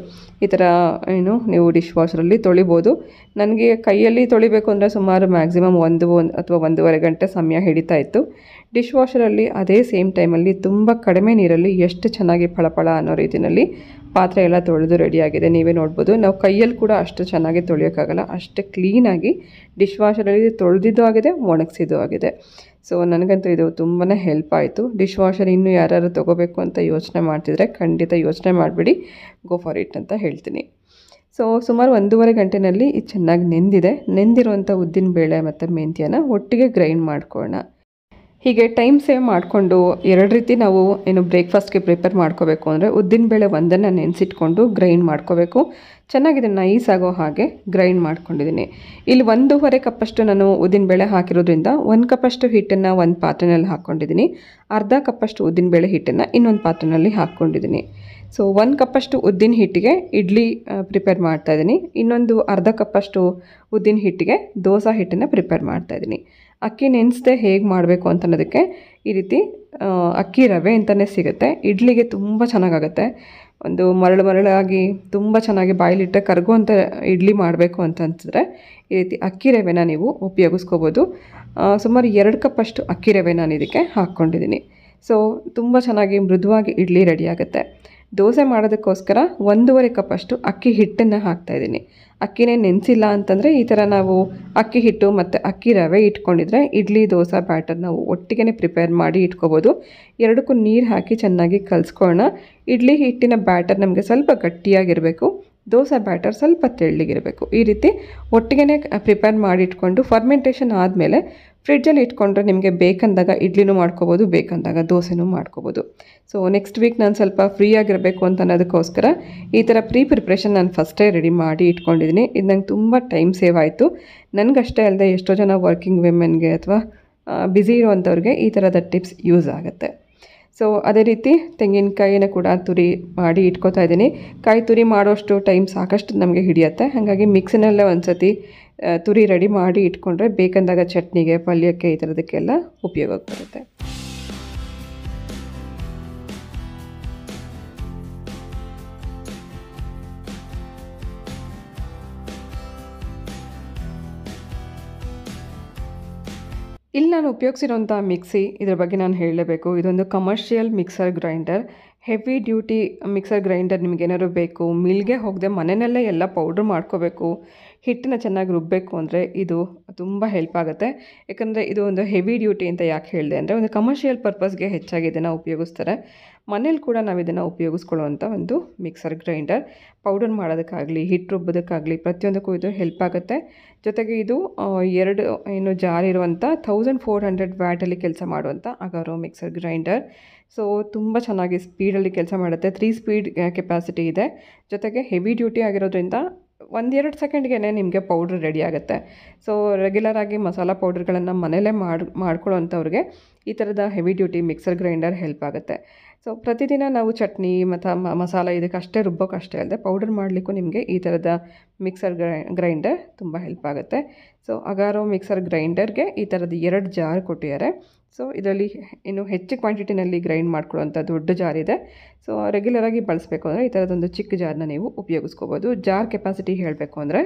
Speaker 1: ಈ ಥರ ನೀವು ಡಿಶ್ ವಾಷರಲ್ಲಿ ತೊಳಿಬೋದು. ನನಗೆ ಕೈಯಲ್ಲಿ ತೊಳಿಬೇಕು ಅಂದರೆ ಸುಮಾರು ಮ್ಯಾಕ್ಸಿಮಮ್ 1 ಅಥವಾ 1.5 ಗಂಟೆ ಸಮಯ ಹಿಡಿತಾ ಇತ್ತು. ಡಿಶ್ ವಾಷರಲ್ಲಿ ಅದೇ ಸೇಮ್ ಟೈಮಲ್ಲಿ ತುಂಬ ಕಡಿಮೆ ನೀರಲ್ಲಿ ಎಷ್ಟು ಚೆನ್ನಾಗಿ ಫಳಫಳ ಅನ್ನೋ ರೀತಿಯಲ್ಲಿ ಪಾತ್ರೆ ಎಲ್ಲ ತೊಳೆದು ರೆಡಿಯಾಗಿದೆ. ನೀವೇ ನೋಡ್ಬೋದು. ನಾವು ಕೈಯಲ್ಲಿ ಕೂಡ ಅಷ್ಟು ಚೆನ್ನಾಗಿ ತೊಳೆಯೋಕ್ಕಾಗಲ್ಲ, ಅಷ್ಟು ಕ್ಲೀನಾಗಿ ಡಿಶ್ ವಾಷರಲ್ಲಿ ತೊಳೆದಿದ್ದು ಆಗಿದೆ, ಒಣಗಿಸಿದ್ದು ಆಗಿದೆ. ಸೊ ನನಗಂತೂ ಇದು ತುಂಬಾ ಹೆಲ್ಪ್ ಆಯಿತು. ಡಿಶ್ ವಾಷರ್ ಇನ್ನೂ ಯಾರು ತೊಗೋಬೇಕು ಅಂತ ಯೋಚನೆ ಮಾಡ್ತಿದ್ರೆ ಖಂಡಿತ ಯೋಚನೆ ಮಾಡಿಬಿಡಿ, ಗೋ ಫಾರ್ ಇಟ್ ಅಂತ ಹೇಳ್ತೀನಿ. ಸೊ ಸುಮಾರು 1.5 ಗಂಟೆಯಲ್ಲಿ ಇದು ಚೆನ್ನಾಗಿ ನೆಂದಿರುವಂಥ ಉದ್ದಿನಬೇಳೆ ಮತ್ತು ಮೆಂತ್ಯನ ಒಟ್ಟಿಗೆ ಗ್ರೈಂಡ್ ಮಾಡ್ಕೊಳ್ಳೋಣ. ಹೀಗೆ ಟೈಮ್ ಸೇವ್ ಮಾಡಿಕೊಂಡು 2 ರೀತಿ ನಾವು ಬ್ರೇಕ್ಫಾಸ್ಟ್ಗೆ ಪ್ರಿಪೇರ್ ಮಾಡ್ಕೋಬೇಕು ಅಂದರೆ ಉದ್ದಿನಬೇಳೆ ಒಂದನ್ನು ನೆನೆಸಿಟ್ಕೊಂಡು ಗ್ರೈಂಡ್ ಮಾಡ್ಕೋಬೇಕು. ಚೆನ್ನಾಗಿದೆ, ನೈಸ್ ಆಗೋ ಹಾಗೆ ಗ್ರೈಂಡ್ ಮಾಡ್ಕೊಂಡಿದ್ದೀನಿ. ಇಲ್ಲಿ 1.5 ಕಪ್ಪಷ್ಟು ನಾನು ಉದ್ದಿನಬೇಳೆ ಹಾಕಿರೋದ್ರಿಂದ 1 ಕಪ್ಪಷ್ಟು ಹಿಟ್ಟನ್ನು ಒಂದು ಪಾತ್ರೆಯಲ್ಲಿ ಹಾಕ್ಕೊಂಡಿದ್ದೀನಿ. ಅರ್ಧ ಕಪ್ಪಷ್ಟು ಉದ್ದಿನಬೇಳೆ ಹಿಟ್ಟನ್ನು ಇನ್ನೊಂದು ಪಾತ್ರೆಯಲ್ಲಿ ಹಾಕ್ಕೊಂಡಿದ್ದೀನಿ. ಸೊ 1 ಕಪ್ಪಷ್ಟು ಉದ್ದಿನ ಹಿಟ್ಟಿಗೆ ಇಡ್ಲಿ ಪ್ರಿಪೇರ್ ಮಾಡ್ತಾಯಿದ್ದೀನಿ. ಇನ್ನೊಂದು ಅರ್ಧ ಕಪ್ಪಷ್ಟು ಉದ್ದಿನ ಹಿಟ್ಟಿಗೆ ದೋಸೆ ಹಿಟ್ಟನ್ನು ಪ್ರಿಪೇರ್ ಮಾಡ್ತಾಯಿದ್ದೀನಿ. ಅಕ್ಕಿ ನೆನೆಸದೆ ಹೇಗೆ ಮಾಡಬೇಕು ಅಂತ ಅನ್ನೋದಕ್ಕೆ ಈ ರೀತಿ ಅಕ್ಕಿ ರವೆ ಅಂತಲೇ ಸಿಗುತ್ತೆ. ಇಡ್ಲಿಗೆ ತುಂಬ ಚೆನ್ನಾಗಾಗುತ್ತೆ. ಒಂದು ಮರಳಾಗಿ ತುಂಬ ಚೆನ್ನಾಗಿ ಬಾಯಲ್ಲಿಟ್ಟರೆ ಕರಗುವಂಥ ಇಡ್ಲಿ ಮಾಡಬೇಕು ಅಂತ ಅನಿಸಿದ್ರೆ ಈ ರೀತಿ ಅಕ್ಕಿ ರವೆನ ನೀವು ಉಪಯೋಗಿಸ್ಕೋಬೋದು. ಸುಮಾರು 2 ಕಪ್ಪಷ್ಟು ಅಕ್ಕಿ ರವೆ ನಾನು ಇದಕ್ಕೆ ಹಾಕ್ಕೊಂಡಿದ್ದೀನಿ. ಸೊ ತುಂಬ ಚೆನ್ನಾಗಿ ಮೃದುವಾಗಿ ಇಡ್ಲಿ ರೆಡಿಯಾಗುತ್ತೆ. ದೋಸೆ ಮಾಡೋದಕ್ಕೋಸ್ಕರ 1.5 ಕಪ್ಪಷ್ಟು ಅಕ್ಕಿ ಹಿಟ್ಟನ್ನು ಹಾಕ್ತಾಯಿದ್ದೀನಿ. ಅಕ್ಕಿನೇ ನೆನೆಸಿಲ್ಲ ಅಂತಂದರೆ ಈ ಥರ ನಾವು ಅಕ್ಕಿ ಹಿಟ್ಟು ಮತ್ತು ಅಕ್ಕಿ ರವೆ ಇಟ್ಕೊಂಡಿದ್ರೆ ಇಡ್ಲಿ ದೋಸೆ ಬ್ಯಾಟರ್ ನಾವು ಒಟ್ಟಿಗೆ ಪ್ರಿಪೇರ್ ಮಾಡಿ ಇಟ್ಕೋಬೋದು. 2ಕ್ಕೂ ನೀರು ಹಾಕಿ ಚೆನ್ನಾಗಿ ಕಲಿಸ್ಕೊಳ್ಳೋಣ. ಇಡ್ಲಿ ಹಿಟ್ಟಿನ ಬ್ಯಾಟರ್ ನಮಗೆ ಸ್ವಲ್ಪ ಗಟ್ಟಿಯಾಗಿರಬೇಕು, ದೋಸೆ ಬ್ಯಾಟರ್ ಸ್ವಲ್ಪ ತೆಳ್ಳಗಿರಬೇಕು. ಈ ರೀತಿ ಒಟ್ಟಿಗೆ ಪ್ರಿಪೇರ್ ಮಾಡಿ ಇಟ್ಕೊಂಡು ಫರ್ಮೆಂಟೇಷನ್ ಆದಮೇಲೆ ಫ್ರಿಡ್ಜಲ್ಲಿ ಇಟ್ಕೊಂಡ್ರೆ ನಿಮಗೆ ಬೇಕಂದಾಗ ಇಡ್ಲಿನೂ ಮಾಡ್ಕೋಬೋದು, ಬೇಕಂದಾಗ ದೋಸೆನೂ ಮಾಡ್ಕೋಬೋದು. ಸೊ ನೆಕ್ಸ್ಟ್ ವೀಕ್ ನಾನು ಸ್ವಲ್ಪ ಫ್ರೀ ಆಗಿರಬೇಕು ಅಂತ ಅನ್ನೋದಕ್ಕೋಸ್ಕರ ಈ ಥರ ಪ್ರಿಪ್ರೇಷನ್ ನಾನು ಫಸ್ಟೇ ರೆಡಿ ಮಾಡಿ ಇಟ್ಕೊಂಡಿದ್ದೀನಿ. ಇದು ನಂಗೆ ತುಂಬ ಟೈಮ್ ಸೇವ್ ಆಯಿತು. ನನಗಷ್ಟೇ ಅಲ್ಲದೆ ಎಷ್ಟೋ ಜನ ವರ್ಕಿಂಗ್ ವಿಮೆನ್ಗೆ ಅಥವಾ ಬ್ಯುಸಿ ಇರೋವಂಥವ್ರಿಗೆ ಈ ಥರದ ಟಿಪ್ಸ್ ಯೂಸ್ ಆಗುತ್ತೆ. ಸೊ ಅದೇ ರೀತಿ ತೆಂಗಿನಕಾಯಿನ ಕೂಡ ತುರಿ ಮಾಡಿ ಇಟ್ಕೋತಾ ಇದ್ದೀನಿ. ಕಾಯಿ ತುರಿ ಮಾಡೋಷ್ಟು ಟೈಮ್ ಸಾಕಷ್ಟು ನಮಗೆ ಹಿಡಿಯುತ್ತೆ. ಹಾಗಾಗಿ ಮಿಕ್ಸಿನಲ್ಲೇ ಒಂದು ಸತಿ ತುರಿ ರೆಡಿ ಮಾಡಿ ಇಟ್ಕೊಂಡ್ರೆ ಬೇಕಂದಾಗ ಚಟ್ನಿಗೆ, ಪಲ್ಯಕ್ಕೆ ಈ ಥರದಕ್ಕೆಲ್ಲ ಉಪಯೋಗ ಬರುತ್ತೆ. ಇಲ್ಲಿ ನಾನು ಉಪಯೋಗಿಸಿರೋಂಥ ಮಿಕ್ಸಿ, ಇದ್ರ ಬಗ್ಗೆ ನಾನು ಹೇಳಲೇಬೇಕು. ಇದೊಂದು commercial mixer grinder, heavy duty mixer grinder. ನಿಮಗೇನಾದ್ರು ಬೇಕು, ಮಿಲ್ಗೆ ಹೋಗದೆ ಮನೆಯಲ್ಲೇ ಎಲ್ಲ ಪೌಡ್ರ್ ಮಾಡ್ಕೋಬೇಕು, ಹಿಟ್ಟನ್ನ ಚೆನ್ನಾಗಿ ರುಬ್ಬಬೇಕು ಅಂದರೆ ಇದು ತುಂಬ ಹೆಲ್ಪ್ ಆಗುತ್ತೆ. ಯಾಕಂದರೆ ಇದು ಒಂದು ಹೆವಿ ಡ್ಯೂಟಿ ಅಂತ ಯಾಕೆ ಹೇಳಿದೆ ಅಂದರೆ ಒಂದು ಕಮರ್ಷಿಯಲ್ ಪರ್ಪಸ್ಗೆ ಹೆಚ್ಚಾಗಿ ಇದನ್ನು ಉಪಯೋಗಿಸ್ತಾರೆ. ಮನೇಲಿ ಕೂಡ ನಾವು ಇದನ್ನು ಉಪಯೋಗಿಸ್ಕೊಳ್ಳುವಂಥ ಒಂದು ಮಿಕ್ಸರ್ ಗ್ರೈಂಡರ್. ಪೌಡರ್ ಮಾಡೋದಕ್ಕಾಗಲಿ, ಹಿಟ್ಟು ರುಬ್ಬೋದಕ್ಕಾಗಲಿ ಪ್ರತಿಯೊಂದಕ್ಕೂ ಇದು ಹೆಲ್ಪ್ ಆಗುತ್ತೆ. ಜೊತೆಗೆ ಇದು 2 ಜಾರ್ ಇರುವಂಥ 1400 ವ್ಯಾಟಲ್ಲಿ ಕೆಲಸ ಮಾಡುವಂಥ ಅಗಾರೋ ಮಿಕ್ಸರ್ ಗ್ರೈಂಡರ್. ಸೊ ತುಂಬ ಚೆನ್ನಾಗಿ ಸ್ಪೀಡಲ್ಲಿ ಕೆಲಸ ಮಾಡುತ್ತೆ. 3 ಸ್ಪೀಡ್ ಕೆಪಾಸಿಟಿ ಇದೆ. ಜೊತೆಗೆ ಹೆವಿ ಡ್ಯೂಟಿ ಆಗಿರೋದ್ರಿಂದ 1-2 ಸೆಕೆಂಡ್ಗೆ ನಿಮಗೆ ಪೌಡ್ರ್ ರೆಡಿ ಆಗುತ್ತೆ. ಸೊ ರೆಗ್ಯುಲರಾಗಿ ಮಸಾಲ ಪೌಡ್ರ್ಗಳನ್ನು ಮನೇಲೇ ಮಾಡ್ಕೊಳ್ಳೋವಂಥವ್ರಿಗೆ ಈ ಥರದ heavy duty mixer grinder help ಆಗುತ್ತೆ. ಸೊ ಪ್ರತಿದಿನ ನಾವು ಚಟ್ನಿ ಮತ್ತು ಮಸಾಲ ಇದಕ್ಕಷ್ಟೇ ರುಬ್ಬೋಕ್ಕಷ್ಟೇ ಅಲ್ಲದೆ ಪೌಡರ್ ಮಾಡಲಿಕ್ಕೂ ನಿಮಗೆ ಈ ಥರದ ಮಿಕ್ಸರ್ ಗ್ರೈಂಡರ್ ತುಂಬ ಹೆಲ್ಪ್ ಆಗುತ್ತೆ. ಸೊ ಅಗಾರೋ ಮಿಕ್ಸರ್ ಗ್ರೈಂಡರ್ಗೆ ಈ ಥರದ್ದು 2 ಜಾರ್ ಕೊಟ್ಟಿದ್ದಾರೆ. ಸೊ ಇದರಲ್ಲಿ ಇನ್ನು ಹೆಚ್ಚು ಕ್ವಾಂಟಿಟಿನಲ್ಲಿ ಗ್ರೈಂಡ್ ಮಾಡ್ಕೊಳ್ಳೋಂಥ ದೊಡ್ಡ ಜಾರ್ ಇದೆ. ಸೊ ರೆಗ್ಯುಲರಾಗಿ ಬಳಸಬೇಕು ಅಂದರೆ ಈ ಥರದೊಂದು ಚಿಕ್ಕ ಜಾರ್ನ ನೀವು ಉಪಯೋಗಿಸ್ಕೋಬೋದು. ಜಾರ್ ಕೆಪಾಸಿಟಿ ಹೇಳಬೇಕು ಅಂದರೆ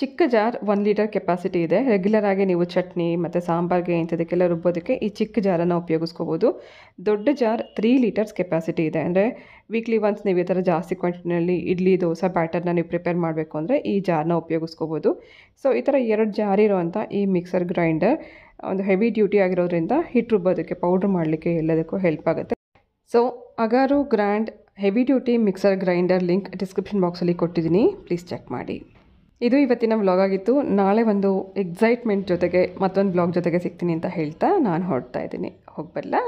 Speaker 1: ಚಿಕ್ಕ ಜಾರ್ 1 ಲೀಟರ್ ಕೆಪಾಸಿಟಿ ಇದೆ. ರೆಗ್ಯುಲರ್ ಆಗಿ ನೀವು ಚಟ್ನಿ ಮತ್ತು ಸಾಂಬಾರಿಗೆ ಇಂಥದಕ್ಕೆಲ್ಲ ರುಬ್ಬೋದಕ್ಕೆ ಈ ಚಿಕ್ಕ ಜಾರನ್ನು ಉಪಯೋಗಿಸ್ಕೋಬೋದು. ದೊಡ್ಡ ಜಾರ್ 3 ಲೀಟರ್ಸ್ ಕೆಪಾಸಿಟಿ ಇದೆ. ಅಂದರೆ ವೀಕ್ಲಿ ಒನ್ಸ್ ನೀವು ಈ ಥರ ಜಾಸ್ತಿ ಕ್ವಾಂಟಿಟಿನಲ್ಲಿ ಇಡ್ಲಿ ದೋಸೆ ಬ್ಯಾಟರ್ನ ನೀವು ಪ್ರಿಪೇರ್ ಮಾಡಬೇಕು ಅಂದರೆ ಈ ಜಾರ್ನ ಉಪಯೋಗಿಸ್ಕೋಬೋದು. ಸೊ ಈ ಥರ 2 ಜಾರ್ ಇರುವಂಥ ಈ ಮಿಕ್ಸರ್ ಗ್ರೈಂಡರ್ ಒಂದು ಹೆವಿ ಡ್ಯೂಟಿ ಆಗಿರೋದ್ರಿಂದ ಹಿಟ್ಟು ರುಬ್ಬೋದಕ್ಕೆ ಪೌಡ್ರ್ ಮಾಡಲಿಕ್ಕೆ ಎಲ್ಲದಕ್ಕೂ ಹೆಲ್ಪ್ ಆಗುತ್ತೆ. So Agaro grand heavy duty mixer grinder link description ಬಾಕ್ಸಲ್ಲಿ ಕೊಟ್ಟಿದ್ದೀನಿ, ಪ್ಲೀಸ್ ಚೆಕ್ ಮಾಡಿ. ಇದು ಇವತ್ತಿನ ವ್ಲಾಗ್ ಆಗಿತ್ತು. ನಾಳೆ ಒಂದು ಎಕ್ಸೈಟ್ಮೆಂಟ್ ಜೊತೆಗೆ ಮತ್ತೊಂದು ವ್ಲಾಗ್ ಜೊತೆಗೆ ಸಿಗ್ತೀನಿ ಅಂತ ಹೇಳ್ತಾ ನಾನು ಹೊರಡ್ತಾ ಇದ್ದೀನಿ. ಹೋಗ್ಬರಲಾ?